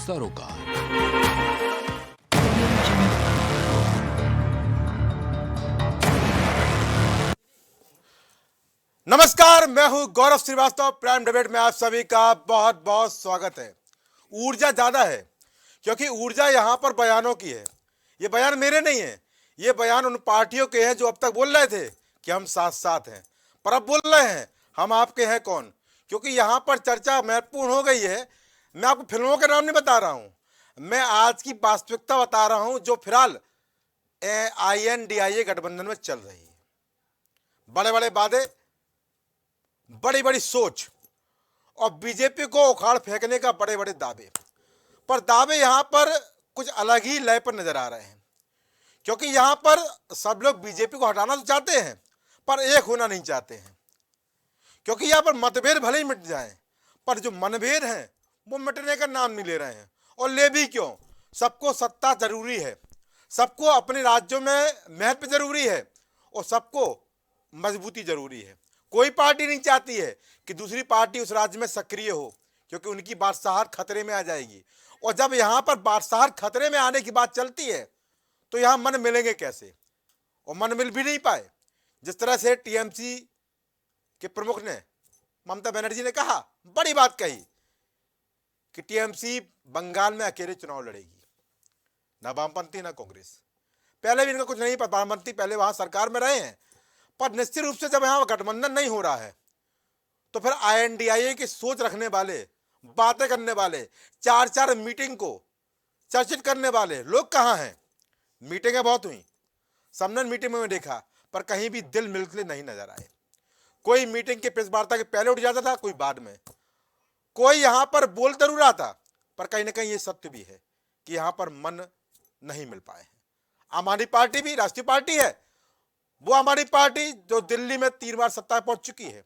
सरोकार। नमस्कार, मैं हूं गौरव श्रीवास्तव। प्राइम डिबेट में आप सभी का बहुत बहुत स्वागत है। ऊर्जा ज्यादा है क्योंकि ऊर्जा यहां पर बयानों की है। ये बयान मेरे नहीं है, ये बयान उन पार्टियों के हैं जो अब तक बोल रहे थे कि हम साथ साथ हैं, पर अब बोल रहे हैं हम आपके हैं कौन। क्योंकि यहां पर चर्चा महत्वपूर्ण हो गई है। मैं आपको फिल्मों के नाम नहीं बता रहा हूं, मैं आज की वास्तविकता बता रहा हूं जो फिलहाल INDIA गठबंधन में चल रही है। बड़े बड़े वादे, बड़ी बड़ी सोच और बीजेपी को उखाड़ फेंकने का बड़े बड़े दावे, पर दावे यहां पर कुछ अलग ही लय पर नजर आ रहे हैं। क्योंकि यहां पर सब लोग बीजेपी को हटाना तो चाहते हैं पर एक होना नहीं चाहते हैं। क्योंकि यहां पर मतभेद भले ही मिट जाएं, पर जो मनभेद हैं वो मिटने का नाम नहीं ले रहे हैं। और ले भी क्यों, सबको सत्ता जरूरी है, सबको अपने राज्यों में महत्व जरूरी है और सबको मजबूती जरूरी है। कोई पार्टी नहीं चाहती है कि दूसरी पार्टी उस राज्य में सक्रिय हो, क्योंकि उनकी बादशाहत खतरे में आ जाएगी। और जब यहां पर बादशाहत खतरे में आने की बात चलती है तो यहां मन मिलेंगे कैसे, और मन मिल भी नहीं पाए। जिस तरह से TMC के प्रमुख ने, ममता बनर्जी ने कहा, बड़ी बात कही कि TMC बंगाल में अकेले चुनाव लड़ेगी, ना वामपंथी ना कांग्रेस। पहले भी इनका कुछ नहीं पता, वामपंथी पहले वहां सरकार में रहे हैं, पर निश्चित रूप से जब यहां गठबंधन नहीं हो रहा है तो फिर INDIA की सोच रखने वाले, बातें करने वाले, चार चार मीटिंग को चर्चित करने वाले लोग कहां हैं। मीटिंगें बहुत हुई, सबने मीटिंग में देखा, पर कहीं भी दिल मिलते नहीं नजर आए। कोई मीटिंग के प्रेस वार्ता के पहले उठ जाता था, कोई बाद में। कोई यहां पर बोल जरूर रहा था, पर कहीं ना कहीं ये सत्य भी है कि यहां पर मन नहीं मिल पाए हैं। आम आदमी पार्टी भी राष्ट्रीय पार्टी है, वो हमारी पार्टी जो दिल्ली में 3 बार सत्ता पहुंच चुकी है,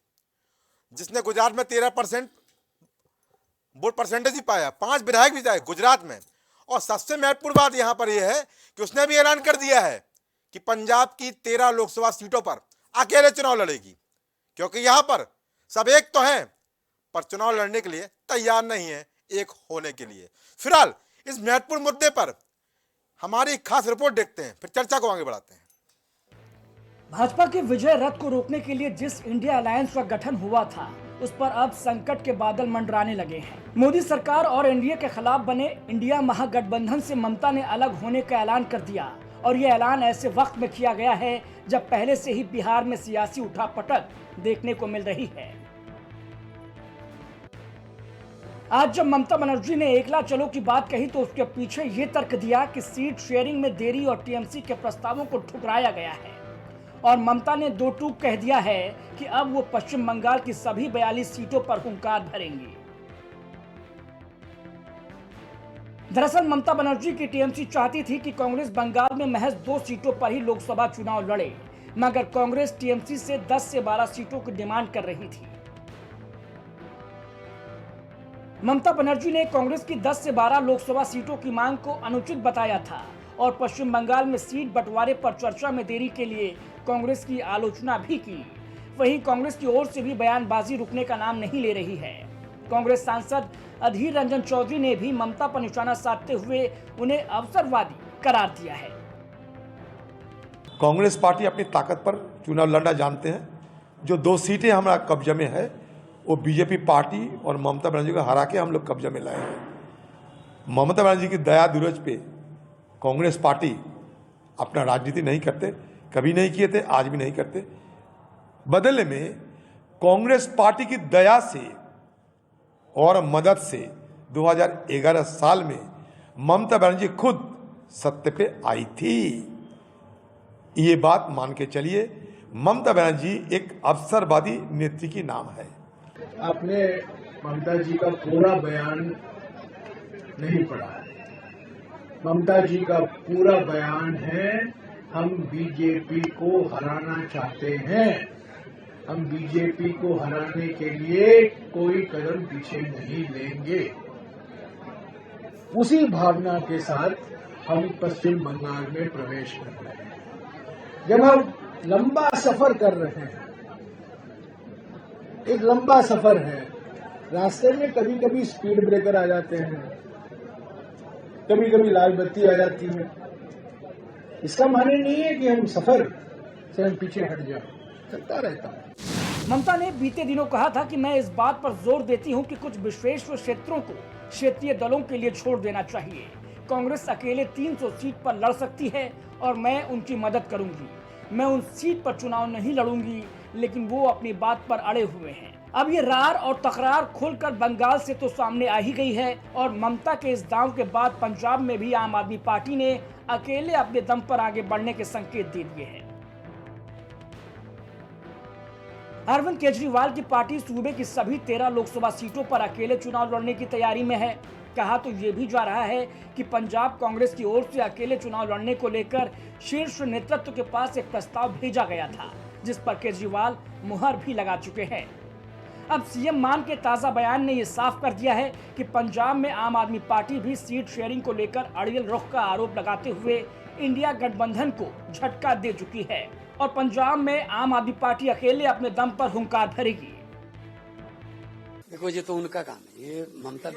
जिसने गुजरात में 13% वोट परसेंटेज ही पाया, 5 विधायक भी जाए गुजरात में। और सबसे महत्वपूर्ण बात यहां पर यह है कि उसने भी ऐलान कर दिया है कि पंजाब की 13 लोकसभा सीटों पर अकेले चुनाव लड़ेगी। क्योंकि यहां पर सब एक तो हैं, पर चुनाव लड़ने के लिए तैयार नहीं है एक होने के लिए। फिलहाल इस महत्वपूर्ण मुद्दे पर हमारी खास रिपोर्ट देखते हैं, फिर चर्चा को आगे बढ़ाते हैं। भाजपा के विजय रथ को रोकने के लिए जिस इंडिया अलायंस का गठन हुआ था, उस पर अब संकट के बादल मंडराने लगे हैं। मोदी सरकार और एनडीए के खिलाफ बने इंडिया महागठबंधन से ममता ने अलग होने का ऐलान कर दिया, और ये ऐलान ऐसे वक्त में किया गया है जब पहले से ही बिहार में सियासी उठापटक देखने को मिल रही है। आज जब ममता बनर्जी ने एकला चलो की बात कही तो उसके पीछे ये तर्क दिया कि सीट शेयरिंग में देरी और TMC के प्रस्तावों को ठुकराया गया है। और ममता ने 2 टूक कह दिया है कि अब वो पश्चिम बंगाल की सभी 42 सीटों पर हुंकार भरेंगी। दरअसल ममता बनर्जी की TMC चाहती थी कि कांग्रेस बंगाल में महज 2 सीटों पर ही लोकसभा चुनाव लड़े, मगर कांग्रेस TMC से 10 से 12 सीटों की डिमांड कर रही थी। ममता बनर्जी ने कांग्रेस की 10 से 12 लोकसभा सीटों की मांग को अनुचित बताया था और पश्चिम बंगाल में सीट बंटवारे पर चर्चा में देरी के लिए कांग्रेस की आलोचना भी की। वहीं कांग्रेस की ओर से भी बयानबाजी रुकने का नाम नहीं ले रही है। कांग्रेस सांसद अधीर रंजन चौधरी ने भी ममता पर निशाना साधते हुए उन्हें अवसरवादी करार दिया है। कांग्रेस पार्टी अपनी ताकत पर चुनाव लड़ना जानते हैं। जो 2 सीटें हमारा कब्जे में है वो बीजेपी पार्टी और ममता बनर्जी को हरा के हम लोग कब्जे में लाए हैं। ममता बनर्जी की दया दुरज पे कांग्रेस पार्टी अपना राजनीति नहीं करते, कभी नहीं किए थे, आज भी नहीं करते। बदले में कांग्रेस पार्टी की दया से और मदद से 2011 साल में ममता बनर्जी खुद सत्ता पे आई थी। ये बात मान के चलिए, ममता बनर्जी एक अवसरवादी नेत्री की नाम है। आपने ममता जी का पूरा बयान नहीं पढ़ा। ममता जी का पूरा बयान है, हम बीजेपी को हराना चाहते हैं, हम बीजेपी को हराने के लिए कोई कदम पीछे नहीं लेंगे। उसी भावना के साथ हम पश्चिम बंगाल में प्रवेश कर रहे हैं। जब हम लंबा सफर कर रहे हैं, एक लंबा सफर है, रास्ते में कभी कभी स्पीड ब्रेकर आ जाते हैं, कभी कभी लाल बत्ती आ जाती है। इसका माने नहीं है कि हम सफर से हम पीछे हट जाए, चलता रहता है। ममता ने बीते दिनों कहा था कि मैं इस बात पर जोर देती हूं कि कुछ विशेष क्षेत्रों को क्षेत्रीय दलों के लिए छोड़ देना चाहिए। कांग्रेस अकेले 300 सीट पर लड़ सकती है और मैं उनकी मदद करूंगी। मैं उन सीट पर चुनाव नहीं लड़ूंगी, लेकिन वो अपनी बात पर अड़े हुए हैं। अब ये रार और तकरार खुलकर बंगाल से तो सामने आ ही गई है और ममता के इस दांव के बाद पंजाब में भी आम आदमी पार्टी ने अकेले अपने दम पर आगे बढ़ने के संकेत दे दिए हैं। अरविंद केजरीवाल की पार्टी सूबे की सभी 13 लोकसभा सीटों पर अकेले चुनाव लड़ने की तैयारी में है। कहा तो ये भी जा रहा है कि पंजाब कांग्रेस की ओर से अकेले चुनाव लड़ने को लेकर शीर्ष नेतृत्व के पास एक प्रस्ताव भेजा गया था, जिस पर केजरीवाल मुहर भी लगा चुके हैं। अब सीएम मान के ताजा बयान ने यह साफ कर दिया है कि पंजाब में आम आदमी पार्टी भी सीट शेयरिंग को लेकर अड़ियल रुख का आरोप लगाते हुए इंडिया गठबंधन को झटका दे चुकी है और पंजाब में आम आदमी पार्टी अकेले अपने दम पर हुंकार भरेगी। देखो ये तो उनका काम है, ये ममता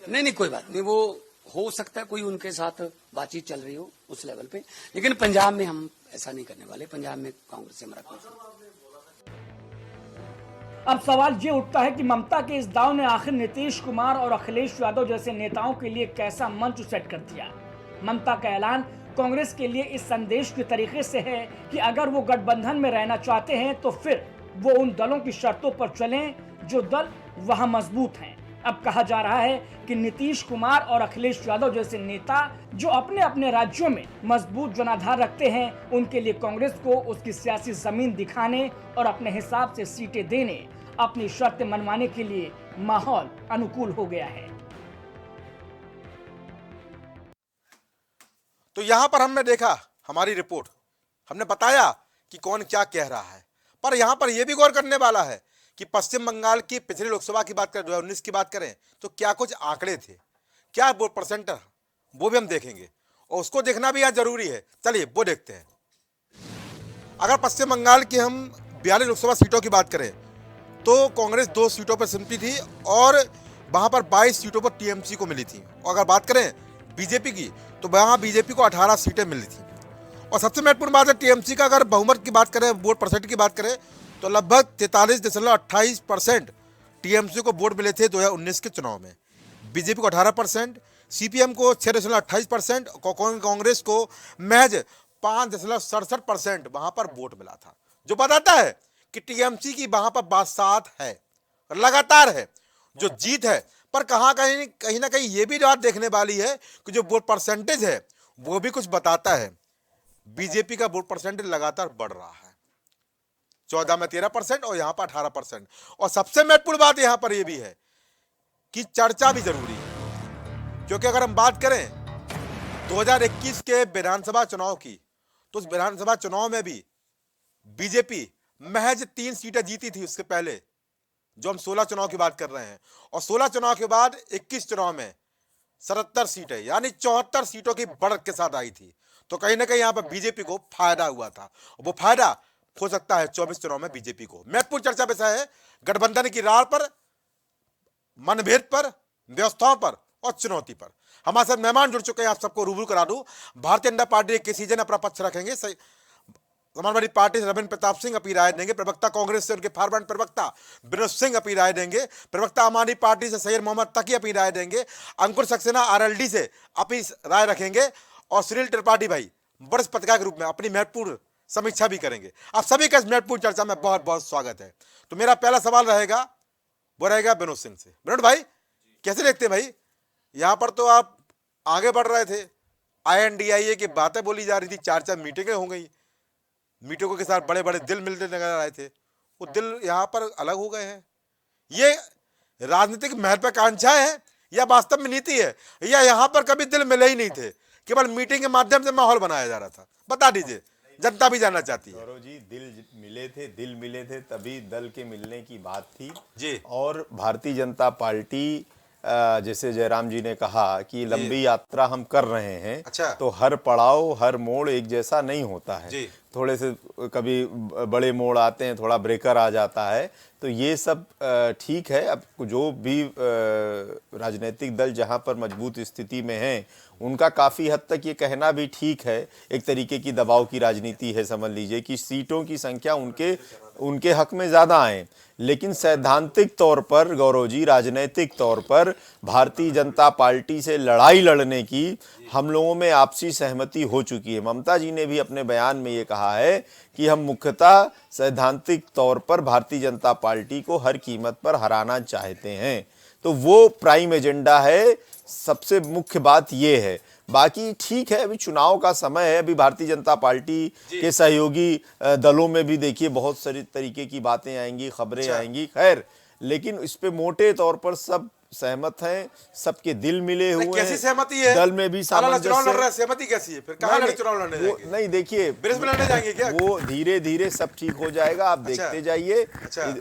नहीं कोई बात नहीं, वो हो सकता है कोई उनके साथ बातचीत चल रही हो उस लेवल पे, लेकिन पंजाब में हम ऐसा नहीं करने वाले। पंजाब में कांग्रेस से हमारा कोई। अब सवाल ये उठता है कि ममता के इस दाव ने आखिर नीतीश कुमार और अखिलेश यादव जैसे नेताओं के लिए कैसा मंच सेट कर दिया। ममता का ऐलान कांग्रेस के लिए इस संदेश के तरीके से है कि अगर वो गठबंधन में रहना चाहते हैं तो फिर वो उन दलों की शर्तों पर चलें जो दल वहां मजबूत हैं। अब कहा जा रहा है कि नीतीश कुमार और अखिलेश यादव जैसे नेता जो अपने अपने राज्यों में मजबूत जनाधार रखते हैं, उनके लिए कांग्रेस को उसकी सियासी जमीन दिखाने और अपने हिसाब से सीटें देने, अपनी शर्तें मनवाने के लिए माहौल अनुकूल हो गया है। तो यहां पर हमने देखा हमारी रिपोर्ट, हमने बताया कि कौन क्या कह रहा है, पर यहां पर यह भी गौर करने वाला है कि पश्चिम बंगाल की पिछली लोकसभा की बात करें, 2019 की बात करें, तो क्या कुछ आंकड़े थे, क्या वोट परसेंट, वो भी हम देखेंगे और उसको देखना भी यहाँ जरूरी है। चलिए वो देखते हैं। अगर पश्चिम बंगाल की हम 42 लोकसभा सीटों की बात करें तो कांग्रेस 2 सीटों पर सिमटी थी और वहां पर 22 सीटों पर टीएमसी को मिली थी। और अगर बात करें बीजेपी की तो वहां बीजेपी को 18 सीटें मिली थी। और सबसे महत्वपूर्ण बात है टीएमसी का, अगर बहुमत की बात करें, वोट परसेंट की बात करें, तो लगभग 43.28% टीएमसी को वोट मिले थे 2019 के चुनाव में। बीजेपी को 18%, सीपीएम को 6.28% और कांग्रेस को महज 5.67% वहां पर वोट मिला था, जो बताता है कि टीएमसी की वहां पर बात साथ है, लगातार है, जो जीत है। पर कहीं ना कहीं ये भी बात देखने वाली है कि जो वोट परसेंटेज है वो भी कुछ बताता है। बीजेपी का वोट परसेंटेज लगातार बढ़ रहा है, 14 में 13% और यहां पर 18%। और सबसे महत्वपूर्ण बात यहां पर यह भी है कि चर्चा भी जरूरी है, क्योंकि अगर हम बात करें 2021 के विधानसभा चुनाव की, तो उस विधानसभा चुनाव में भी बीजेपी महज 3 सीटें जीती थी। उसके पहले जो हम 16 चुनाव की बात कर रहे हैं, और 16 चुनाव के बाद 21 चुनाव में 77 सीटें, यानी 74 सीटों की बढ़त के साथ आई थी। तो कहीं ना कहीं यहां पर बीजेपी को फायदा हुआ था, वो फायदा हो सकता है 24 चुनाव में बीजेपी को। महत्वपूर्ण चर्चा विषय है गठबंधन की राह पर, मनभेद पर, व्यवस्थाओं पर और चुनौती पर। हमारे साथ मेहमान जुड़ चुके हैं, आप सबको रूबरू करा दूं। भारतीय जनता पार्टी के सीजन अपना पक्ष रखेंगे, समाजवादी पार्टी से रविंद्र प्रताप सिंह अपनी राय देंगे, प्रवक्ता कांग्रेस से उनके फॉरवर्ड प्रवक्ता विनोद सिंह अपनी राय देंगे, प्रवक्ता आम आदमी पार्टी से सैयद मोहम्मद तकी अपनी राय देंगे, अंकुर सक्सेना आरएलडी से अपनी राय रखेंगे और सुनील त्रिपाठी भाई वरिष्ठ पत्रकार के रूप में अपनी महत्वपूर्ण समीक्षा भी करेंगे। आप सभी का इस महत्वपूर्ण चर्चा में बहुत बहुत स्वागत है। तो मेरा पहला सवाल रहेगा, वो रहेगा विनोद सिंह से। विनोद भाई, कैसे देखते हैं भाई, यहाँ पर तो आप आगे बढ़ रहे थे, INDIA की बातें बोली जा रही थी, 4 मीटिंगें हो गई, मीटिंगों के साथ बड़े बड़े दिल मिलते नजर आए थे, वो दिल यहाँ पर अलग हो गए हैं। ये राजनीतिक महत्वाकांक्षा है या वास्तव में नीति है, या यहाँ पर कभी दिल मिले ही नहीं थे, केवल मीटिंग के माध्यम से माहौल बनाया जा रहा था? बता दीजिए, जनता भी जानना चाहती है। गौरव जी, दिल मिले थे तभी दल के मिलने की बात थी जी। और भारतीय जनता पार्टी जैसे जयराम जी ने कहा कि लंबी यात्रा हम कर रहे हैं। अच्छा। तो हर पड़ाव, हर मोड़ एक जैसा नहीं होता है। जी। थोड़े से कभी बड़े मोड़ आते हैं, थोड़ा ब्रेकर आ जाता है, तो ये सब ठीक है। अब जो भी राजनीतिक दल जहां पर मजबूत स्थिति में हैं, उनका काफ़ी हद तक ये कहना भी ठीक है। एक तरीके की दबाव की राजनीति है, समझ लीजिए कि सीटों की संख्या उनके हक में ज़्यादा आए, लेकिन सैद्धांतिक तौर पर गौरव जी, राजनीतिक तौर पर भारतीय जनता पार्टी से लड़ाई लड़ने की हम लोगों में आपसी सहमति हो चुकी है। ममता जी ने भी अपने बयान में ये कहा है कि हम मुख्यतः सैद्धांतिक तौर पर भारतीय जनता पार्टी को हर कीमत पर हराना चाहते हैं, तो वो प्राइम एजेंडा है। सबसे मुख्य बात ये है। बाकी ठीक है, अभी चुनाव का समय है, अभी भारतीय जनता पार्टी के सहयोगी दलों में भी देखिए बहुत सारी तरीके की बातें आएंगी, खबरें आएंगी, खैर, लेकिन इस पे मोटे तौर पर सब सहमत हैं, सबके दिल मिले हुए हैं। कैसी सहमति है? दल में भी चुनाव लड़ रहा है, सहमति कैसी है? फिर कहाँ चुनाव लड़ने जाएंगे? नहीं, देखिए, ब्रिज में लड़ने जाएंगे क्या? वो धीरे धीरे सब ठीक हो जाएगा, आप देखते जाइए।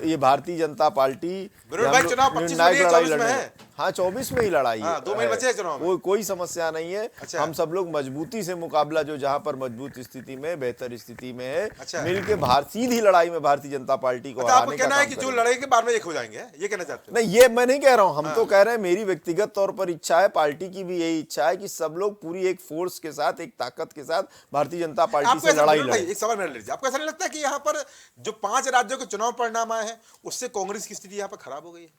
ये भारतीय जनता पार्टी भाई चुनाव 25 में है, 24 में है। हाँ, 24 में ही लड़ाई है। 2 महीने बचे हैं चुनाव में। कोई समस्या नहीं है। हम सब लोग मजबूती से मुकाबला, जो जहां पर मजबूत स्थिति में, बेहतर स्थिति में है, मिलकर सीधी लड़ाई में भारतीय जनता पार्टी को हराने का काम है कि जो लड़ेंगे बाद में एक हो जाएंगे, ये कहना चाहते हैं? नहीं, ये मैं नहीं कह रहा हूं, हम तो कह रहे हैं, मेरी व्यक्तिगत तौर पर इच्छा है, पार्टी की भी यही इच्छा है कि सब लोग पूरी एक फोर्स के साथ, एक ताकत के साथ भारतीय जनता पार्टी से लड़ाई लड़े। एक सवाल मेरा लीजिए, आपको ऐसा नहीं लगता कि यहाँ पर जो 5 राज्यों के चुनाव परिणाम आए हैं, उससे कांग्रेस की स्थिति यहाँ पर खराब हो गई है?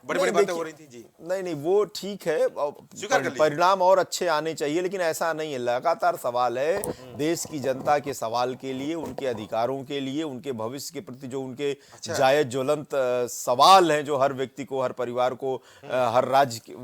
बड़ी बातें हो रही थी जी। नहीं, वो ठीक है, परिणाम और अच्छे आने चाहिए, लेकिन ऐसा नहीं है। लगातार सवाल है देश की जनता के सवाल के लिए, उनके अधिकारों के लिए, उनके भविष्य के प्रति जो उनके जायज ज्वलंत सवाल हैं, जो हर व्यक्ति को, हर परिवार को, हर राज्य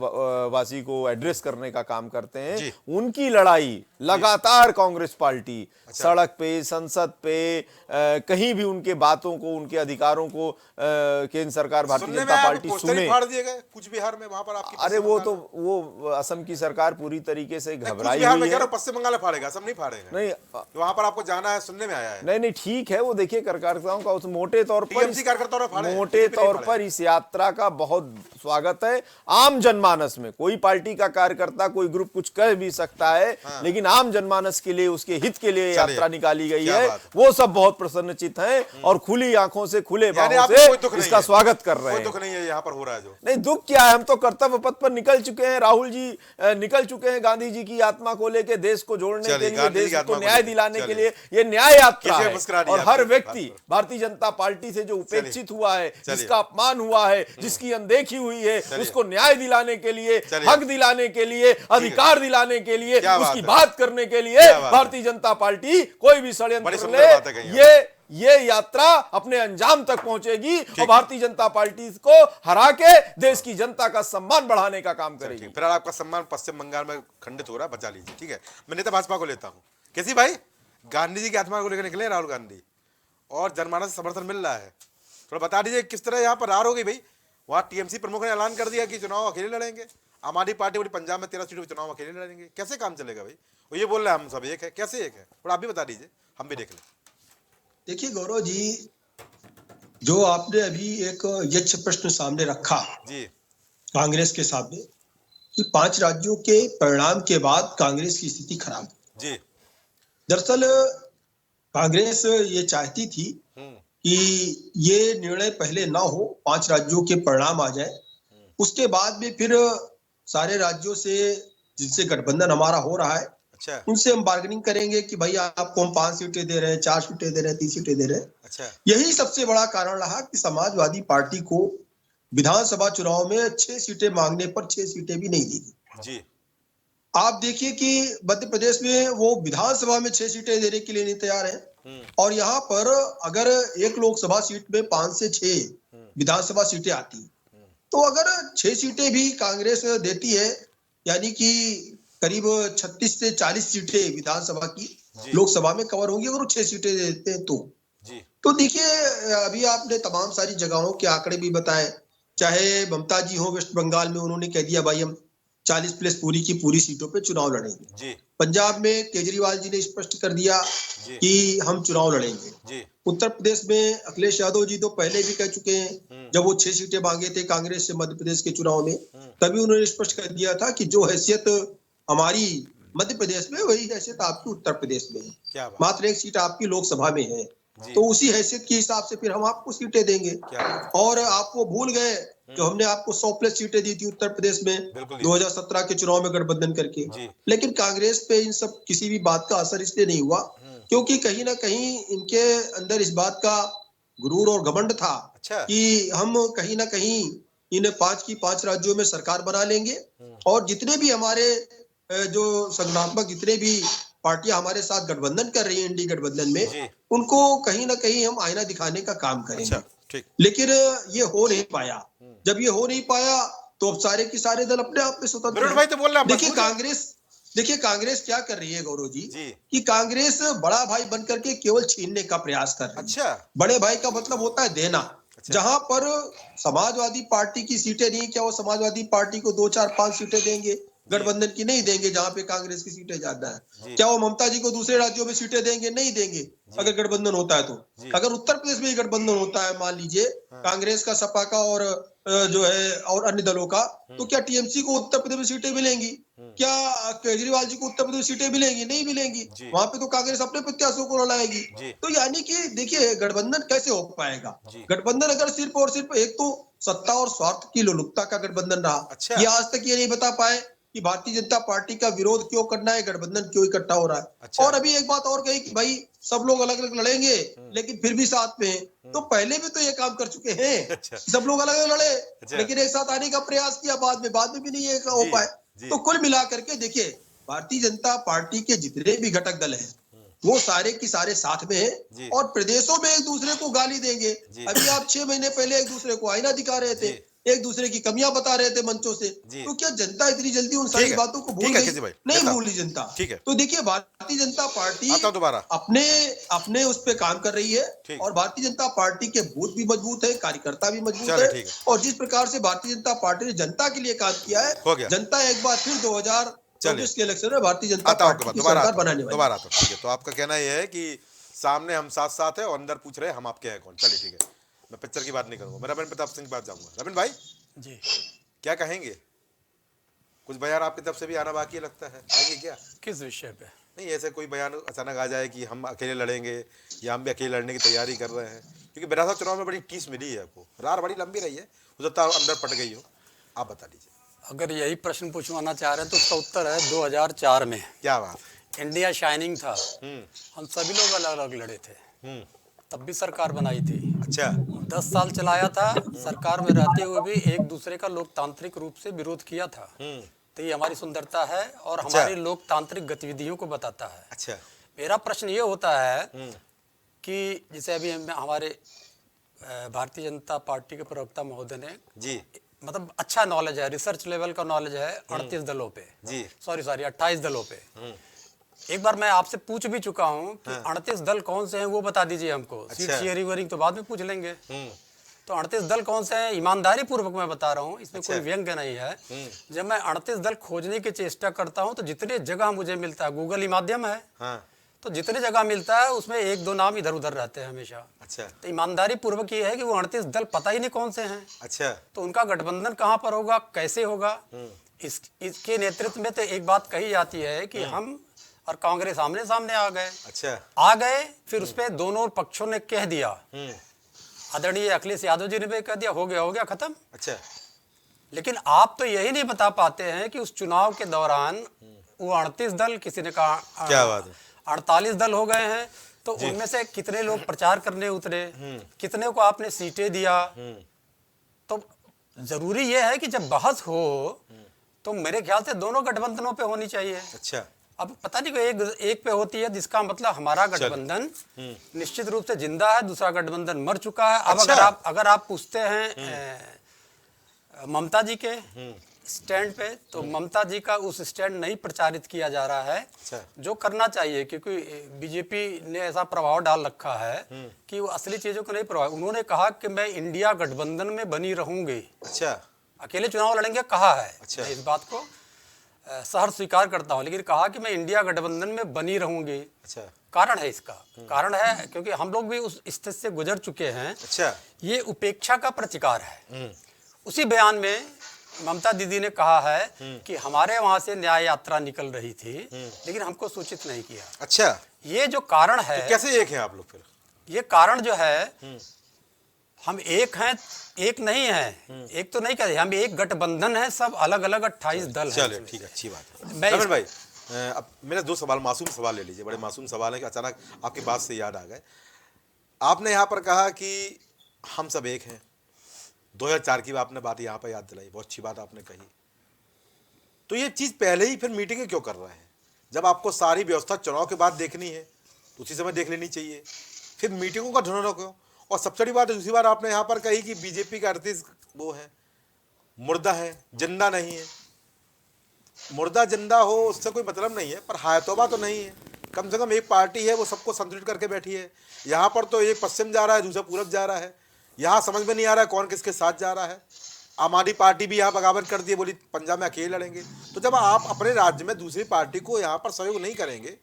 वासी को एड्रेस करने का काम करते हैं, उनकी लड़ाई लगातार कांग्रेस पार्टी सड़क पे, संसद पे, कहीं भी उनके बातों को, उनके अधिकारों को केंद्र सरकार, भारतीय जनता पार्टी सुने। फाड़ दिए गए कुछ बिहार में, वहां पर आपकी, अरे वो असम की सरकार पूरी तरीके से घबराई हुई है। पश्चिम बंगाल फाड़ेगा, असम नहीं फाड़ेगा। नहीं, वहां पर आपको जाना है, सुनने में आया है। नहीं, ठीक है, वो देखिए कार्यकर्ताओं का उस मोटे तौर पर इस यात्रा का बहुत स्वागत है। आम जनमानस में कोई पार्टी का कार्यकर्ता, कोई ग्रुप कुछ कह भी सकता है, लेकिन आम जनमानस के लिए, उसके हित के लिए यात्रा निकाली गई है, वो सब बहुत प्रसन्नचित हैं और खुली आंखों से, खुले बाहों से इसका स्वागत कर रहे हैं। दुख नहीं है यहाँ पर हो रहा है जो? नहीं, दुख क्या है, हम तो कर्तव्य पथ पर निकल चुके हैं। राहुल जी निकल चुके हैं गांधी जी की आत्मा को लेके, देश को जोड़ने के लिए, देश को न्याय दिलाने के लिए। ये न्याय यात्रा है और हर व्यक्ति भारतीय जनता पार्टी से जो उपेक्षित हुआ है, जिसका अपमान हुआ है, जिसकी अनदेखी हुई है, उसको न्याय दिलाने के लिए, हक दिलाने के लिए, अधिकार दिलाने के लिए, उसकी बात करने के लिए भारतीय जनता पार्टी कोई भी षड्यंत्र ले, ये यात्रा अपने अंजाम तक पहुंचेगी और भारतीय जनता पार्टी को हरा के देश की जनता का सम्मान बढ़ाने का काम करेगी। फिर आपका सम्मान पश्चिम बंगाल में खंडित हो रहा है, बचा लीजिए, ठीक है। मैं नेता भाजपा को लेता हूं। कैसी भाई, गांधी जी की आत्मा को लेकर निकले राहुल गांधी और जनमानस से समर्थन मिल रहा है, थोड़ा बता दीजिए किस तरह यहाँ पर रार हो गई भाई? वहाँ टीएमसी प्रमुख ने ऐलान कर दिया कि चुनाव अकेले लड़ेंगे। आम आदमी पार्टी पूरी पंजाब में 13 सीटों पर चुनाव अकेले लड़ेंगे। कैसे काम चलेगा भाई? वो ये बोल रहे हैं हम सब एक है, कैसे एक है? थोड़ा आप भी बता दीजिए, हम भी देख लें। देखिए गौरव जी, जो आपने अभी एक यक्ष प्रश्न सामने रखा जी कांग्रेस के सामने कि 5 राज्यों के परिणाम के बाद कांग्रेस की स्थिति खराब जी। दरअसल कांग्रेस ये चाहती थी कि ये निर्णय पहले ना हो, 5 राज्यों के परिणाम आ जाए, उसके बाद में फिर सारे राज्यों से जिनसे गठबंधन हमारा हो रहा है, अच्छा, उनसे हम बार्गेनिंग करेंगे कि भाई आपको हम 5 सीटें दे रहे हैं, 4 सीटें दे रहे हैं, 3 सीटें दे रहे हैं। अच्छा, यही सबसे बड़ा कारण रहा कि समाजवादी पार्टी को विधानसभा चुनाव में 6 सीटें मांगने पर 6 सीटें भी नहीं दी गई जी। आप देखिए कि मध्य प्रदेश में वो विधानसभा में 6 सीटें देने के लिए नहीं तैयार है, और यहाँ पर अगर एक लोकसभा सीट में 5 से 6 विधानसभा सीटें आती, तो अगर 6 सीटें भी कांग्रेस देती है, यानी कि करीब 36 से 40 सीटें विधानसभा की लोकसभा में कवर होंगी अगर वो 6 सीटें देते हैं तो देखिए अभी आपने तमाम सारी जगहों के आंकड़े भी बताए, चाहे ममता जी हो वेस्ट बंगाल में, उन्होंने कह दिया भाई हम 40 प्लस पूरी की पूरी सीटों पे चुनाव लड़ेंगे जी। पंजाब में केजरीवाल जी ने स्पष्ट कर दिया कि हम चुनाव लड़ेंगे जी। उत्तर प्रदेश में अखिलेश यादव जी तो पहले भी कह चुके हैं, जब वो 6 सीटें मांगे थे कांग्रेस से मध्य प्रदेश के चुनाव में, तभी उन्होंने स्पष्ट कर दिया था कि जो हैसियत हमारी मध्य प्रदेश में, वही हैसियत आपकी उत्तर प्रदेश में है। क्या बात। मात्र एक सीट आपकी लोकसभा में है, तो उसी हैसियत के हिसाब से फिर हम आपको सीटें देंगे। क्या बात। और आप वो भूल गए जो हमने आपको 100+ सीटें दी थी उत्तर प्रदेश में बिल्कुल। 2017 के चुनाव में गठबंधन करके, लेकिन कांग्रेस पे इन सब किसी भी बात का असर इसलिए नहीं हुआ क्योंकि कहीं ना कहीं इनके अंदर इस बात का गुरूर और घमंड था अच्छा। कि हम कहीं ना कहीं इन 5 की 5 राज्यों में सरकार बना लेंगे और जितने भी हमारे जो संगठनात्मक जितने भी पार्टियां हमारे साथ गठबंधन कर रही है इंडी गठबंधन में, उनको कहीं ना कहीं हम आईना दिखाने का काम करेंगे। ठीक। लेकिन ये हो नहीं पाया। जब ये हो नहीं पाया तो अब सारे के सारे दल अपने आप में स्वतंत्र विरोध भाई तो बोल रहे हैं, देखिए कांग्रेस क्या कर रही है गौरव जी कि कांग्रेस बड़ा भाई बनकर के केवल छीनने का प्रयास कर रही है। अच्छा। बड़े भाई का मतलब होता है देना। जहां पर समाजवादी पार्टी की सीटें नहीं, क्या वो समाजवादी पार्टी को 2, 4, 5 सीटें देंगे? गठबंधन की नहीं देंगे जहां पे कांग्रेस की सीटें ज्यादा है। क्या वो ममता जी को दूसरे राज्यों में सीटें देंगे? नहीं देंगे अगर गठबंधन होता है तो। अगर उत्तर प्रदेश में गठबंधन होता है, मान लीजिए कांग्रेस का, सपा का और जो है और अन्य दलों का, तो क्या टीएमसी को उत्तर प्रदेश में सीटें मिलेंगी? क्या केजरीवाल जी को उत्तर प्रदेश में सीटें मिलेंगी? नहीं मिलेंगी। वहां पे तो कांग्रेस अपने प्रत्याशियों को लड़ाएगी। तो यानी कि देखिए गठबंधन कैसे हो पाएगा? गठबंधन अगर सिर्फ और सिर्फ एक तो सत्ता और स्वार्थ की लोलुपता का गठबंधन रहा, ये आज तक ये नहीं बता पाए कि भारतीय जनता पार्टी का विरोध क्यों करना है, गठबंधन क्यों इकट्ठा हो रहा है। और अभी एक बात और कही कि भाई सब लोग अलग अलग लड़ेंगे लेकिन फिर भी साथ में हैं। तो पहले भी तो ये काम कर चुके हैं। सब लोग अलग अलग लड़े लेकिन एक साथ आने का प्रयास किया, बाद में भी नहीं ये हो पाए। तो कुल मिलाकर के देखिए भारतीय जनता पार्टी के जितने भी घटक दल हैं वो सारे की सारे साथ में है और प्रदेशों में एक दूसरे को गाली देंगे। अभी आप 6 महीने पहले एक दूसरे को आईना दिखा रहे थे, एक दूसरे की कमियां बता रहे थे मंचों से। तो क्या जनता इतनी जल्दी उन सारी बातों को भूल गई? नहीं भूली जनता। तो देखिए भारतीय जनता पार्टी अपने उस पे काम कर रही है और भारतीय जनता पार्टी के बूथ भी मजबूत है, कार्यकर्ता भी मजबूत है। और जिस प्रकार से भारतीय जनता पार्टी ने जनता के लिए काम किया है, जनता एक बार फिर 2024 के इलेक्शन में भारतीय जनता पार्टी की सरकार बनाने वाली है। दोबारा तो ठीक है। तो आपका कहना यह है कि सामने हम साथ साथ है और अंदर पूछ रहे हैं हम आपके हैं कौन। चलिए ठीक है, मैं पिक्चर की बात नहीं करूंगा, मैं रविंद्र प्रताप सिंह की बात जाऊंगा। रविंद्र भाई जी क्या कहेंगे? कुछ बयान आपकी तरफ से भी आना बाकी लगता है, आगे क्या? किस विषय पे? नहीं ऐसे कोई बयान अचानक आ जाए कि हम अकेले लड़ेंगे या हम भी अकेले लड़ने की तैयारी कर रहे हैं, क्योंकि विधानसभा चुनाव में बड़ी टीस मिली है आपको, रार बड़ी लंबी रही है, हो सकता है अंदर पट गई हो, आप बता दीजिए। अगर यही प्रश्न पूछवाना चाह रहे हैं तो उसका उत्तर है 2004 में। क्या बात। इंडिया शाइनिंग था, हम सभी लोग अलग अलग लड़े थे, तब भी सरकार बनाई थी। अच्छा। 10 साल चलाया था, सरकार में रहते हुए भी एक दूसरे का लोकतांत्रिक रूप से विरोध किया था। तो ये हमारी सुंदरता है और हमारी लोकतांत्रिक गतिविधियों को बताता है। अच्छा। मेरा प्रश्न ये होता है कि जैसे अभी हमारे भारतीय जनता पार्टी के प्रवक्ता महोदय ने जी मतलब अच्छा नॉलेज है, रिसर्च लेवल का नॉलेज है 38 दलों पे, जी सॉरी 28 दलों पे। एक बार मैं आपसे पूछ भी चुका हूं कि 38 दल कौन से हैं वो बता दीजिए हमको। सीट शेयरिंग वेयरिंग तो बाद में पूछ लेंगे। तो 38 दल कौन से हैं ईमानदारी पूर्वक मैं बता रहा हूँ, इसमें कोई व्यंग्य नहीं है। जब मैं 38 दल खोजने की चेष्टा करता हूँ तो जितने जगह मुझे मिलता है, गूगल ही माध्यम है, तो जितने जगह मिलता है उसमें 1-2 नाम इधर उधर रहते हैं हमेशा। अच्छा। तो ईमानदारी पूर्वक ये है कि वो 38 दल पता ही नहीं कौन से हैं। अच्छा। तो उनका गठबंधन कहाँ पर होगा, कैसे होगा, इसके नेतृत्व में तो एक बात कही जाती है कि हम और कांग्रेस आमने सामने आ गए। अच्छा। आ गए, फिर उस पर दोनों पक्षों ने कह दिया, आदरणीय अखिलेश यादव जी ने भी कह दिया हो गया खत्म। अच्छा। लेकिन आप तो यही नहीं बता पाते हैं कि उस चुनाव के दौरान वो 38 दल, किसी ने कहा क्या बात है 48 दल हो गए हैं, तो उनमें से कितने लोग प्रचार करने उतरे, कितने को आपने सीटें दिया। तो जरूरी यह है कि जब बहस हो तो मेरे ख्याल से दोनों गठबंधनों पे होनी चाहिए। अच्छा। अब पता नहीं कोई एक पे होती है, जिसका मतलब हमारा गठबंधन निश्चित रूप से जिंदा है, दूसरा गठबंधन मर चुका है। अब अगर आप पूछते हैं ममता जी के स्टैंड पे, तो ममता जी का उस स्टैंड नहीं प्रचारित किया जा रहा है। अच्छा। जो करना चाहिए, क्योंकि बीजेपी ने ऐसा प्रभाव डाल रखा है कि वो असली चीजों को नहीं प्रभाव। उन्होंने कहा कि मैं इंडिया गठबंधन में बनी रहूंगी। अच्छा। अकेले चुनाव लड़ेंगे कहा है। अच्छा। इस बात को सहर्ष स्वीकार करता हूं, लेकिन कहा कि मैं इंडिया गठबंधन में बनी रहूंगी। अच्छा। कारण है इसका, कारण है क्योंकि हम लोग भी उस स्थिति से गुजर चुके हैं। अच्छा। ये उपेक्षा का प्रतिकार है। उसी बयान में ममता दीदी ने कहा है कि हमारे वहां से न्याय यात्रा निकल रही थी, लेकिन हमको सूचित नहीं किया। अच्छा, ये जो कारण है, तो कैसे एक हैं आप लोग फिर? ये कारण जो है, हम एक हैं, एक नहीं है, एक तो नहीं कहते, हम एक गठबंधन है, सब अलग अलग 28 दल हैं। चलिए ठीक है, अच्छी बात है। मैं रमन भाई, अब मेरे 2 सवाल, मासूम सवाल ले लीजिए, बड़े मासूम सवाल है कि अचानक आपकी बात से याद आ गए। आपने यहाँ पर कहा कि हम सब एक हैं, 2004 की आपने बात यहाँ पर याद दिलाई, बहुत अच्छी बात आपने कही। तो ये चीज़ पहले ही फिर मीटिंगें क्यों कर रहे हैं? जब आपको सारी व्यवस्था चुनाव के बाद देखनी है तो उसी समय देख लेनी चाहिए, फिर मीटिंगों का ढूंढना क्यों? और सबसे बड़ी बात, दूसरी बार आपने यहाँ पर कही कि बीजेपी का 38 वो है, मुर्दा है, जिंदा नहीं है। मुर्दा जिंदा हो उससे कोई मतलब नहीं है, पर हायतोबा तो नहीं है। कम से कम एक पार्टी है, वो सबको संतुलित करके बैठी है। यहाँ पर तो एक पश्चिम जा रहा है, दूसरा पूरब जा रहा है। यहाँ समझ में नहीं आ रहा है कौन किसके साथ जा रहा है। आम आदमी पार्टी भी यहाँ बगावत कर दी है, बोली पंजाब में अकेले लड़ेंगे। तो जब आप अपने राज्य में दूसरी पार्टी को यहाँ पर सहयोग नहीं करेंगे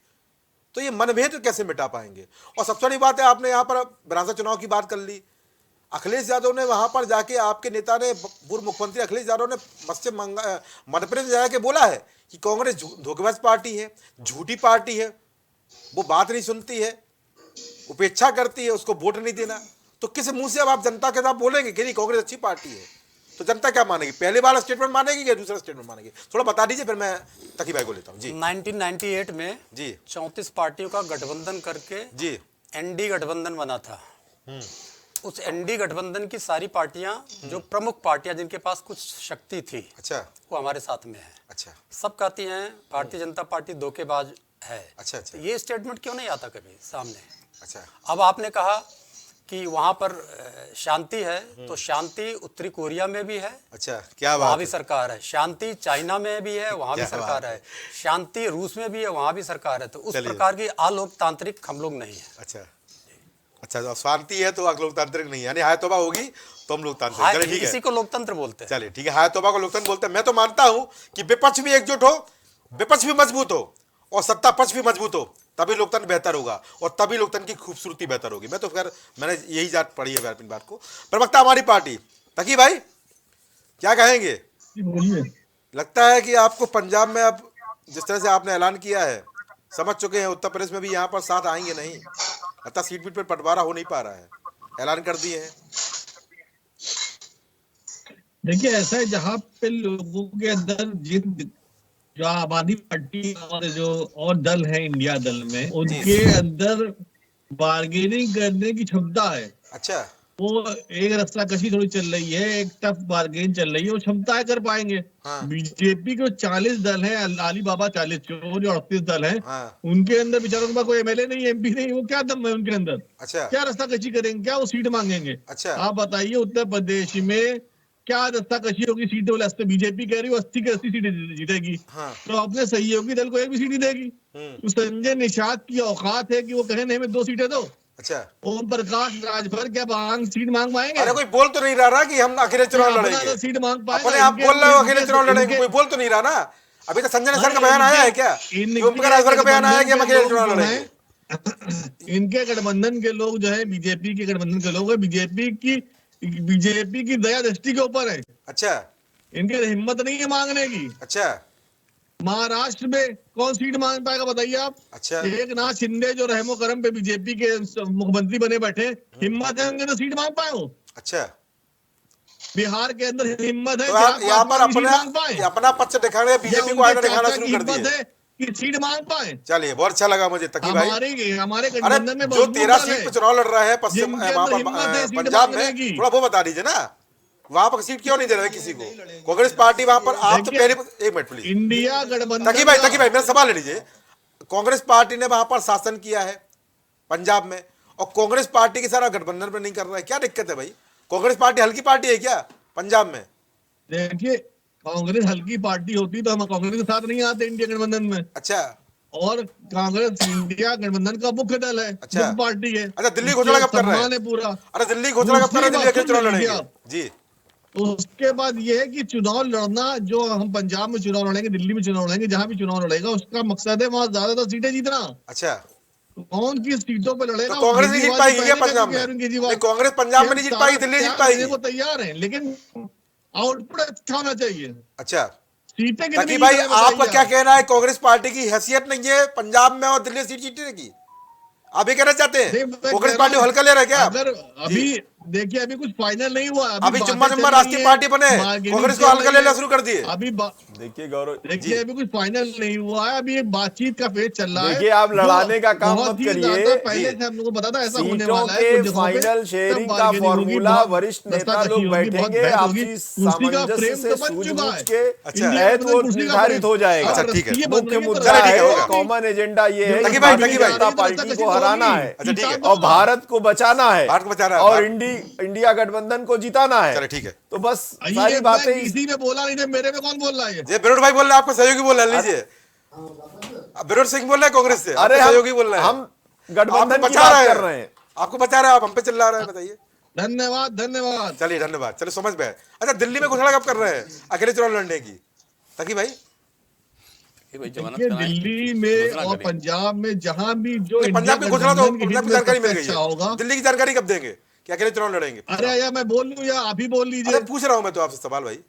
तो ये मनभेद कैसे मिटा पाएंगे? और सबसे बड़ी बात है, आपने यहाँ पर विधानसभा चुनाव की बात कर ली। अखिलेश यादव ने वहाँ पर जाके, आपके नेता ने, पूर्व मुख्यमंत्री अखिलेश यादव ने पश्चिम मध्य प्रदेश में जाके बोला है कि कांग्रेस धोखेबाज पार्टी है, झूठी पार्टी है, वो बात नहीं सुनती है, उपेक्षा करती है, उसको वोट नहीं देना। तो किस मुंह से अब आप जनता के साथ बोलेंगे कि नहीं कांग्रेस अच्छी पार्टी है? तो जनता क्या मानेगी? पहले वाला स्टेटमेंट मानेगी या दूसरा स्टेटमेंट मानेगी? थोड़ा बता दीजिए, फिर मैं तकी भाई को लेता हूँ जी। 1998 में जी 34 पार्टियों का गठबंधन करके जी एनडी गठबंधन बना था। उस एनडी गठबंधन की सारी पार्टियां, जो प्रमुख पार्टियां जिनके पास कुछ शक्ति थी, अच्छा वो हमारे साथ में है। अच्छा सब कहती हैं भारतीय जनता पार्टी धोखेबाज है। अच्छा अच्छा ये स्टेटमेंट क्यों नहीं आता कभी सामने? अच्छा अब आपने कहा कि वहां पर शांति है, तो शांति उत्तरी कोरिया में भी है, अच्छा, क्या वहां बात भी है। सरकार है। शांति चाइना में भी है, वहां भी क्या सरकार बात है। शांति रूस में भी है, वहां भी सरकार है। तो उस चलिए। प्रकार की अलोकतांत्रिक हम लोग नहीं है। अच्छा अच्छा, तो शांति है तो लोकतांत्रिक नहीं है, यानी हाय तौबा होगी तो हम लोकतांत्रिक। चलिए ठीक है, इसी को लोकतंत्र बोलते हैं। चलिए ठीक है, हाय तौबा को लोकतंत्र बोलते हैं। मैं तो मानता हूं कि विपक्ष भी एकजुट हो, विपक्ष भी मजबूत हो और सत्ता पक्ष भी मजबूत हो, तभी लोकतंत्र बेहतर होगा और तभी लोकतंत्र की खूबसूरती बेहतर होगी। मैं तो खैर मैंने यही जात पढ़ी है अपनी बात को। प्रवक्ता हमारी पार्टी तकी भाई क्या कहेंगे? लगता है कि आपको पंजाब में अब जिस तरह से आपने ऐलान किया है, समझ चुके हैं उत्तर प्रदेश में भी यहाँ पर साथ आएंगे नहीं, अतः सीट पर बंटवारा हो नहीं पा रहा है, ऐलान कर दिए हैं। देखिए ऐसा है, जहाँ पे लोगों के अंदर जिन जो आबादी पार्टी और जो और दल है इंडिया दल में, उनके अंदर बार्गेनिंग करने की क्षमता है। अच्छा, वो एक रास्ता कशी थोड़ी चल रही है, एक टफ बार्गेन चल रही है, वो क्षमता है कर पाएंगे। हाँ। बीजेपी के 40 दल हैं, अली बाबा 40 चोर, जो 38 दल हैं, हाँ। उनके अंदर बेचारों के पास कोई एमएलए नहीं, एमपी नहीं, वो क्या दम है उनके अंदर? अच्छा क्या रास्ता कशी करेंगे? क्या वो सीट मांगेंगे? अच्छा। आप बताइए उत्तर प्रदेश में क्या रास्ता कशी होगी? सीटें बोले 80, बीजेपी कह रही है 80 की 80 सीटें जीतेगी, हाँ। तो अपने सहयोगी दल को एक भी सीट नहीं देगी। तो संजय निषाद की औकात है कि वो कहे नहीं हमें 2 सीटें दो। अच्छा, ओम प्रकाश राजभर क्या सीट मांग पाएंगे? अरे कोई बोल तो नहीं रहा कि हम अकेले चुनाव लड़ेंगे, सीट मांग पाएंगे? अपने आप बोल रहे हो अकेले चुनाव लड़ेंगे, कोई बोल तो नहीं रहा ना। अभी तो संजय सर का बयान आया है क्या? ओम प्रकाश राजभर का बयान आया है कि हम अकेले चुनाव लड़ेंगे। इनके गठबंधन के लोग जो है, बीजेपी के गठबंधन के लोग है, बीजेपी की दया दृष्टि के ऊपर है। अच्छा, इनके हिम्मत नहीं है मांगने की। अच्छा महाराष्ट्र में कौन सीट मांग पाएगा बताइए आप? अच्छा, एक नाथ शिंदे जो रहमो करम पे बीजेपी के मुख्यमंत्री बने बैठे, हिम्मत है उनके तो सीट मांग पाए हो? अच्छा, बिहार के अंदर हिम्मत है तो आप यहाँ पर अपना अपना पक्ष दिखाने, बीजेपी को आईना दिखाना शुरू कर दिया कि सीट मांग पाए। चलिए, बहुत अच्छा लगा मुझे तकी भाई। हमारे अरे गठबंधन में जो 13 सीट पे चुनाव लड़ रहा है पश्चिम जिनके अंदर हिम्मत है सीट पंजाब मांगने में, की। थोड़ा वो बता दीजिए ना, वहां पर सीट क्यों नहीं दे रहे किसी को? कांग्रेस पार्टी वहां पर, आप तो पहले, एक मिनट प्लीज, इंडिया गठबंधन तकी भाई मेरा सवाल ले लीजिए। कांग्रेस पार्टी ने वहां पर शासन किया है पंजाब में, और कांग्रेस पार्टी के सारा गठबंधन में नहीं कर रहा है, क्या दिक्कत है भाई? कांग्रेस पार्टी हल्की पार्टी है क्या पंजाब में? देखिए, कांग्रेस हल्की पार्टी होती तो हम कांग्रेस के साथ नहीं आते इंडिया गठबंधन में। अच्छा, और कांग्रेस इंडिया गठबंधन का मुख्य दल है, अच्छा। मुख्य पार्टी है। अच्छा, दिल्ली घोषणा कब कर रहे हैं? पूरा, अरे दिल्ली घोषणा कब कर रहे हैं? दिल्ली अकेले चुनाव लड़ेंगे जी। उसके बाद ये है कि चुनाव लड़ना, जो हम पंजाब में चुनाव लड़ेंगे, दिल्ली में चुनाव लड़ेंगे, जहां भी चुनाव लड़ेगा उसका मकसद है वहां ज्यादातर सीटें जीतना। अच्छा, कौन किस सीटों पे लड़ेगा? तो कांग्रेस नहीं जीत पाएगी क्या पंजाब में? नहीं, कांग्रेस पंजाब में नहीं जीत पाएगी, दिल्ली जीत पाएगी। वो तैयार है, लेकिन आउटपुट अच्छा होना चाहिए। अच्छा सीटें कितनी ताकि भाई जीत रहे हैं आपका बताइए क्या आप। कहना है, कांग्रेस पार्टी की हैसियत नहीं है पंजाब में और दिल्ली में सीट जीतने की? आप ये कहना चाहते नहीं, हैं मैं कांग्रेस कह पार्टी रहा हूं, हल्का ले रहा है क्या आप? अगर जी। अभी देखिए अभी कुछ फाइनल नहीं हुआ, अभी जुम्मा बातें जुम्मा चल राष्ट्रीय रही पार्टी बने, है, bargaining कांग्रेस को चल हल्का रही लेना है। शुरू कर दिए। अभी देखिए गौरव जी, देखिए अभी कुछ फाइनल नहीं हुआ है, अभी एक बातचीत का फेज चल रहा है। देखिए आप लड़ाने का काम बहुत मत ही करिए। ज्यादा पहले जी। से हम लोगों को पता था ऐसा होने सीटों वाला है। के कुछ जगहों पे फाइनल तब शेयरिंग का bargaining होगी, फॉर्मूला बहुत वरिष्ठ नेता रस्साकशी लोग होगी, बहुत बैठेंगे, बहस होगी। आपसी कुर्सी का सामंजस्य फ्रेम से तो बन चुका सूझबूझ है। के अच्छा। तहत वो कुर्सी का निर्धारित फ्रेम। हो जाएगा। अच्छा, ठीक है। ये बन मुख्य रही है तो मुद्दा चलो, ठीक है, है, होगा। कॉमन एजेंडा ये है तकी कि भाई, भारतीय तकी भाई। जनता पार्टी को हराना है अच्छा, ठीक है। और भारत को बचाना है, भारत को बचाना है, और भारत- इंडिया गठबंधन को जिताना है। चलो, ठीक है। तो बस ये सारी मैं बातें किसी ने बोला नहीं था, मेरे में कौन बोल रहा है ये? ये विरोध भाई बोल रहे हैं, आपको सहयोगी बोल रहे हैं, लीजिए। विरोध सिंह बोल रहे हैं कांग्रेस से, अरे आपको सहयोगी बोल रहे हैं। हम गठबंधन आपको की बचा बात रहे कर रहे हैं। आपको बचा रहे हैं, आप हम पे चिल्ला रहे हैं, बताइए। धन्यवाद धन्यवाद। चलिए, धन्यवाद। चलिए, समझ में आया। अच्छा, दिल्ली में घोषणा कब कर रहे हैं अकेले चुनाव लड़ने की, ताकि भाई? देखिए दिल्ली में और पंजाब में जहां भी जो इंडिया पंजाब की घोषणा तो गठबंधन के पंजाब हित की में जानकारी मिल सबसे गई अच्छा होगा। है, दिल्ली की जानकारी कब देंगे कि अकेले चुनाव लड़ेंगे? अरे या मैं बोल लूं या आप ही बोल लीजिए। अरे पूछ रहा हूं मैं तो आपसे सवाल भाई।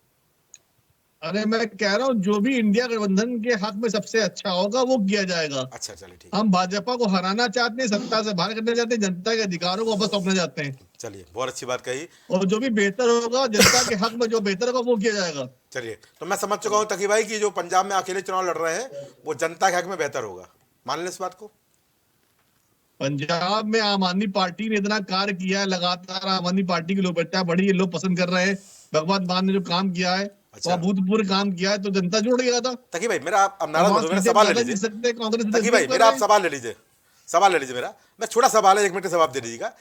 अरे मैं कह रहा हूँ जो भी इंडिया गठबंधन के हक में सबसे अच्छा होगा वो किया जाएगा। अच्छा, चलिए, ठीक। हम भाजपा को हराना चाहते हैं, सत्ता से बाहर करना चाहते हैं, जनता के अधिकारों को वापस सौंपना चाहते हैं। चलिए, बहुत अच्छी बात कही। और जो भी बेहतर होगा जनता के हक में जो बेहतर होगा वो किया जाएगा। चलिए, तो मैं समझ चुका हूं तकी भाई कि जो पंजाब में अकेले चुनाव लड़ रहे हैं वो जनता के हक में बेहतर होगा। मान लें इस बात को? पंजाब में आम आदमी पार्टी ने इतना कार्य किया है, लगातार आम आदमी पार्टी की लोकप्रियता बढ़ी है, लोग पसंद कर रहे हैं। भगवंत मान ने जो काम किया है अच्छा। वो अभूतपूर्व काम किया है, तो जनता जोड़ गया था। तकी भाई, मेरा आप नाराज मत हो, मेरा सीटें सवाल ले ज्यादा जीत लीजिए। सकते हैं, कांग्रेस तकी भाई, मेरा आप सवाल ले लीजिए, सवाल ले लीजिए मेरा। मैं छोटा सवाल है, 1 मिनट का जवाब दे दीजिएगा।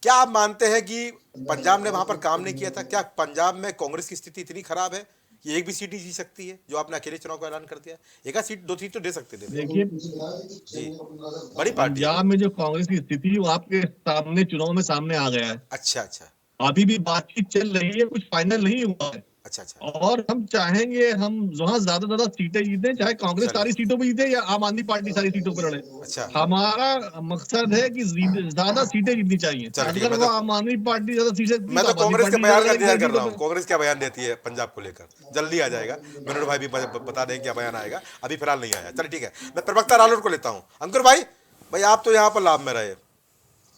क्या आप मानते हैं कि पंजाब ने वहां पर काम नहीं किया था? क्या पंजाब में कांग्रेस की स्थिति इतनी खराब है कि एक भी सीट नहीं जीत सकती है, जो आपने अकेले चुनाव का ऐलान कर दिया? एक आध सीट, 2 सीट तो दे सकते थे। देखिए जी, बड़ी पार्टी है। पंजाब में जो कांग्रेस की स्थिति वो आपके सामने चुनाव में सामने आ गया है। अच्छा, अच्छा, अभी भी बातचीत चल रही है, कुछ फाइनल नहीं हुआ है। अच्छा, अच्छा। और हम चाहेंगे हम वहां ज्यादा सीटें जीते, चाहे कांग्रेस चलिए। सारी सीटों पे जीते या आम आदमी पार्टी सारी सीटों पर लड़े। अच्छा। हमारा मकसद है कि ज्यादा सीटें जीतनी चाहिए। चलो, ठीक है। अगर वो आम आदमी पार्टी ज्यादा सीटें जीतती मैं तो आम आदमी कांग्रेस के पार्टी बयान का ज्यादा इंतजार कर सीटों रहा हूँ। पे- कांग्रेस क्या बयान देती है पंजाब को लेकर, जल्दी आ जाएगा। मनोहर भाई भी बता दें क्या बयान आएगा, अभी फिलहाल नहीं आया। चलिए, ठीक है। मैं प्रवक्ता रालोट को लेता हूँ। अंकुर भाई, आप तो यहाँ पर लाभ में रहे,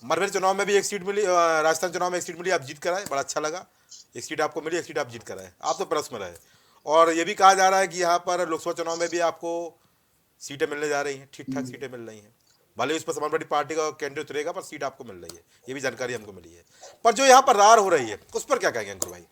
मरवेल चुनाव में भी एक सीट मिली, राजस्थान चुनाव में एक सीट मिली, आप जीत कर आए, बड़ा अच्छा लगा। एक सीट आपको मिली, एक सीट आप जीत कर आए, आप तो प्लस में रहे। और ये भी कहा जा रहा है कि यहाँ पर लोकसभा चुनाव में भी आपको सीटें मिलने जा रही हैं, ठीक ठाक सीटें मिल रही हैं। भले उस पर समाजवादी पार्टी का कैंडिडेट उतरेगा, पर सीट आपको मिल रही है, ये भी जानकारी हमको मिली है। पर जो यहाँ पर रार हो रही है उस पर क्या कहेंगे अंकुर भाई?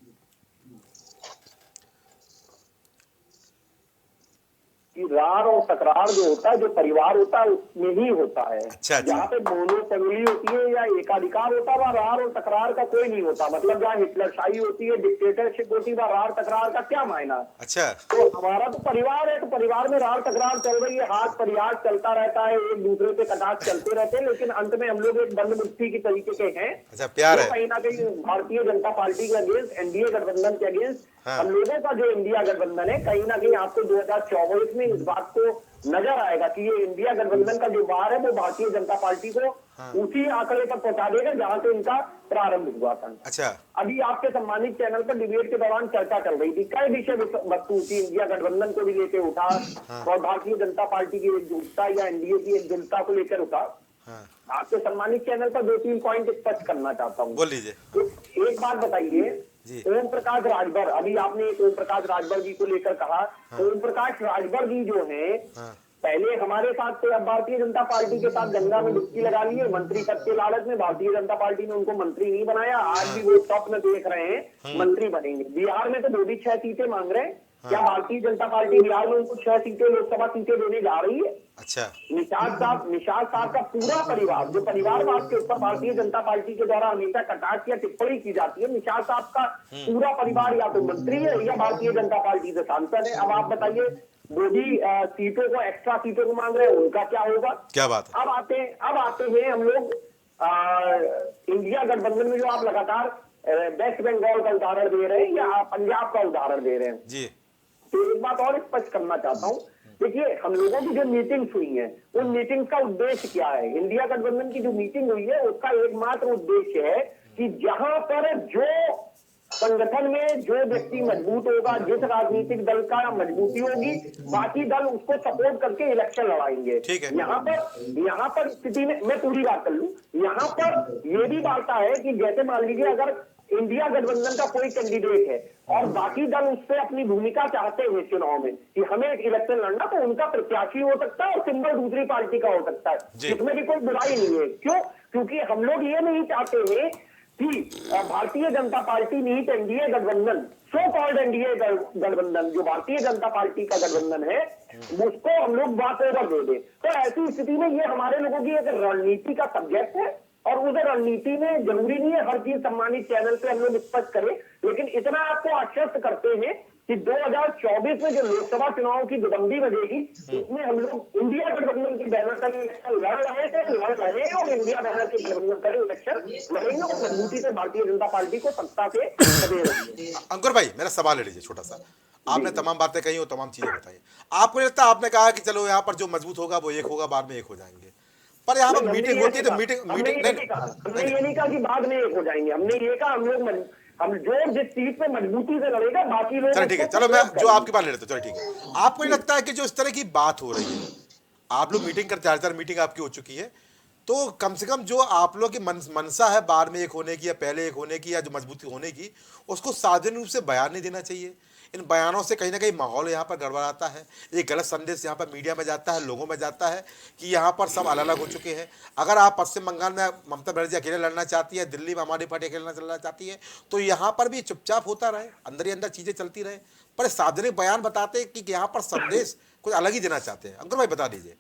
रार और तकरार जो होता है, जो परिवार होता है उसमें ही होता है। अच्छा। जहाँ पे मोनोपोली होती है या एकाधिकार होता है वहाँ रार और तकरार का कोई नहीं होता। मतलब जहाँ हिटलरशाही होती है, डिक्टेटरशिप होती है, वहाँ रार तकरार का क्या मायना। अच्छा। तो हमारा तो परिवार है, तो परिवार में रार तकरार चल रही है, हाथ परिहास चलता रहता है, एक दूसरे पे कटाक्ष चलते रहते हैं, लेकिन अंत में हम लोग एक बंद मुट्ठी की तरीके के हैं। अच्छा, प्यार है कहीं ना कहीं भारतीय जनता पार्टी के अगेंस्ट, एनडीए गठबंधन के अगेंस्ट। हम लोगों का जो इंडिया गठबंधन है, कहीं ना कहीं आपको 2024 में इस बात को नजर आएगा कि ये इंडिया गठबंधन का जो बार है वो भारतीय जनता पार्टी को उसी आंकड़े पर पहुंचा देगा जहां से इनका प्रारंभ हुआ था। अच्छा। अभी आपके सम्मानित चैनल पर डिबेट के दौरान चर्चा चल रही थी, कई विषय वस्तु थी, इंडिया गठबंधन को भी लेकर उठा और भारतीय जनता पार्टी की एकजुटता या एनडीए की एकजुटता को लेकर उठा। आपके सम्मानित चैनल पर 2-3 पॉइंट स्पष्ट करना चाहता हूँ। बोल लीजिए। तो एक बात बताइए, ओम प्रकाश राजभर, अभी आपने एक ओम प्रकाश राजभर जी को लेकर कहा, ओम प्रकाश राजभर जी जो है पहले हमारे साथ थे, अब भारतीय जनता पार्टी के साथ गंगा में डुबकी लगा ली है। मंत्री पद के लालच में भारतीय जनता पार्टी ने उनको मंत्री नहीं बनाया, आज भी वो टॉप में देख रहे हैं मंत्री बनेंगे। बिहार में तो 2 भी 6 सीटें मांग रहे हैं, क्या भारतीय जनता पार्टी बिहार में उनको 6 सीटें लोकसभा सीटें देने जा रही है? अच्छा। निषाद साहब का पूरा परिवार, जो परिवारवाद के ऊपर भारतीय जनता पार्टी के द्वारा हमेशा कटाक्ष या टिप्पणी की जाती है, निषाद साहब का पूरा परिवार या तो मंत्री है या भारतीय जनता पार्टी से सांसद है। अब आप बताइए, वो भी सीटों को, एक्स्ट्रा सीटों को मांग रहे हैं, उनका क्या होगा? क्या बात है। अब आते हैं हम लोग इंडिया गठबंधन में, जो आप लगातार वेस्ट बंगाल का उदाहरण दे रहे हैं या पंजाब का उदाहरण दे रहे हैं जी। तो एक बात और स्पष्ट करना चाहता हूँ। देखिए, हम लोगों की जो मीटिंग्स हुई हैं, उन मीटिंग्स का उद्देश्य क्या है? इंडिया गठबंधन की जो मीटिंग हुई है उसका एकमात्र उद्देश्य है कि जहां पर जो संगठन में जो व्यक्ति मजबूत होगा, जिस राजनीतिक दल का मजबूती होगी, बाकी दल उसको सपोर्ट करके इलेक्शन लड़ाएंगे। ठीक है। यहाँ पर स्थिति में मैं पूरी बात कर लूं, यहाँ पर ये भी बात है कि जैसे मान लीजिए अगर इंडिया गठबंधन का कोई कैंडिडेट है और बाकी दल उससे अपनी भूमिका चाहते हैं चुनाव में कि हमें एक इलेक्शन लड़ना, तो उनका प्रत्याशी हो सकता है और सिंबल दूसरी पार्टी का हो सकता है, इसमें भी कोई बुराई नहीं है। क्यों? क्योंकि हम लोग ये नहीं चाहते हैं कि भारतीय जनता पार्टी नीत एनडीए गठबंधन, सो कॉल्ड एनडीए गठबंधन, जो भारतीय जनता पार्टी का गठबंधन है, उसको हम लोग बात ओवर दे दें। तो ऐसी स्थिति में ये हमारे लोगों की एक रणनीति का सब्जेक्ट है और उस रणनीति में जरूरी नहीं है हर चीज सम्मानित चैनल पे हम लोग स्पष्ट करें, लेकिन इतना आपको आश्वस्त करते हैं कि 2024 में जो लोकसभा चुनाव की दुबंदी बजेगी, उसमें हम लोग इंडिया गठबंधन के बैनर पर इलेक्शन लड़ रहे हैं और इंडिया बैनर के गठबंधन पर इलेक्शन लड़ेंगे और मजबूती से भारतीय जनता पार्टी को सत्ता से करेंगे। अंकुर भाई, मेरा सवाल ले लीजिए छोटा सा। आपने तमाम बातें कही और तमाम चीजें बताई। आपको लगता है, आपने कहा कि चलो यहाँ पर जो मजबूत होगा वो एक होगा, बाद में एक हो जाएंगे, पर यहाँ पर मीटिंग होती है तो मीटिंग हमने ये नहीं कहा कि बाद में एक हो जाएंगे, हमने ये कहा हम जो जिस सीट पे मजबूती से लड़ेगा बाकी लोग। चलो ठीक है, चलो मैं जो आपकी बात ले लेता हूँ, चलो ठीक है। आपको ये लगता है कि जो इस तरह की बात हो रही है, आप लोग मीटिंग कर 4 मीटिंग आपकी हो चुकी है, तो कम से कम जो आप लोग की मनसा है बाद में एक होने की या पहले एक होने की या जो मजबूती होने की, उसको सार्वजनिक रूप से बयान नहीं देना चाहिए। इन बयानों से कहीं ना कहीं माहौल यहाँ पर गड़बड़ाता है, एक गलत संदेश यहाँ पर मीडिया में जाता है, लोगों में जाता है कि यहाँ पर सब अलग अलग हो चुके हैं। अगर आप पश्चिम बंगाल में ममता बनर्जी अकेले लड़ना चाहती है, दिल्ली में हमारी पार्टी अकेले लड़ना चाहती है, तो यहाँ पर भी चुपचाप होता रहे, अंदर ही अंदर चीज़ें चलती रहे, पर सार्वजनिक बयान बताते कि यहाँ पर संदेश कुछ अलग ही देना चाहते हैं। अंकुर भाई बता दीजिए।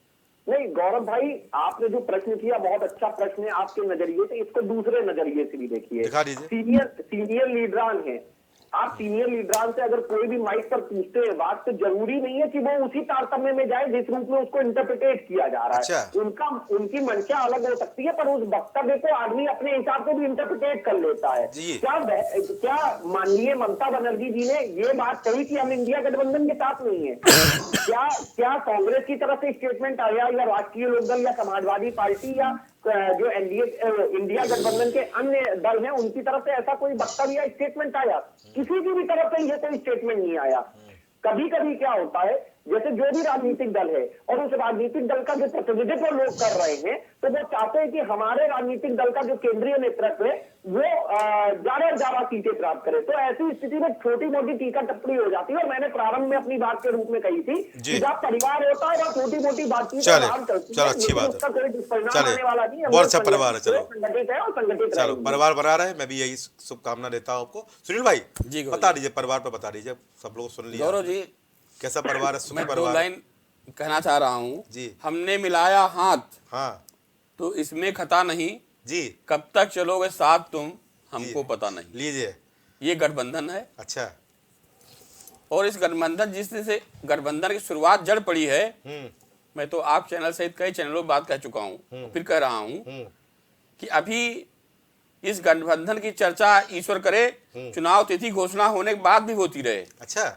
नहीं गौरव भाई, आपने जो प्रश्न किया बहुत अच्छा प्रश्न है आपके नजरिए से, इसको दूसरे नजरिए से भी देखिए। दिखा दीजिए। सीनियर लीडरान है, आप सीनियर लीडरान से अगर कोई भी माइक पर पूछते हैं बात, तो जरूरी नहीं है कि वो उसी तारतम्य में जाए जिस रूप में उसको इंटरप्रिटेट किया जा रहा है। अच्छा। उनकी मंशा अलग हो सकती है, पर उस वक्तव्य को आदमी अपने हिसाब से भी इंटरप्रिटेट कर लेता है। क्या माननीय ममता बनर्जी जी ने ये बात कही कि हम इंडिया गठबंधन के साथ नहीं है? क्या कांग्रेस की तरफ से स्टेटमेंट आया या राष्ट्रीय लोकदल या समाजवादी पार्टी या जो एनडीए इंडिया गठबंधन के अन्य दल हैं उनकी तरफ से ऐसा कोई वक्तव्य या स्टेटमेंट आया? किसी की भी तरफ से ये कोई स्टेटमेंट नहीं आया। कभी कभी क्या होता है, जैसे जो भी राजनीतिक दल है और उस राजनीतिक दल का जो प्रतिनिधित्व लोग कर रहे हैं, तो वो चाहते हैं कि हमारे राजनीतिक दल का जो केंद्रीय नेतृत्व है वो ज्यादा सीटें प्राप्त करे। तो ऐसी स्थिति में छोटी मोटी टीका टिप्पणी हो जाती है, और मैंने प्रारंभ में अपनी बात के रूप में कही थी कि जब परिवार होता है वह छोटी मोटी बातचीत चलो अच्छी बात है, कोई दुष्परिणाम आने वाला नहीं है। बहुत अच्छा परिवार है। चलो संगठित है और संगठित चलो परिवार बना रहे, मैं भी यही शुभकामना देता हूँ आपको। सुनील भाई जी बता दीजिए, परिवार पर बता दीजिए, सब लोग सुन लिया। गौरव जी कैसा परिवार है? मैं 2 लाइन कहना चाह रहा हूँ जी। हमने मिलाया हाथ, हाँ तो इसमें खता नहीं जी, कब तक चलोगे साथ तुम हमको पता नहीं। लीजिए, ये गठबंधन है। अच्छा। और इस गठबंधन जिससे गठबंधन की शुरुआत जड़ पड़ी है, मैं तो आप चैनल सहित कई चैनलों बात कह चुका हूँ, फिर कह रहा हूँ कि अभी इस गठबंधन की चर्चा ईश्वर करे चुनाव तिथि घोषणा होने के बाद भी होती रहे। अच्छा।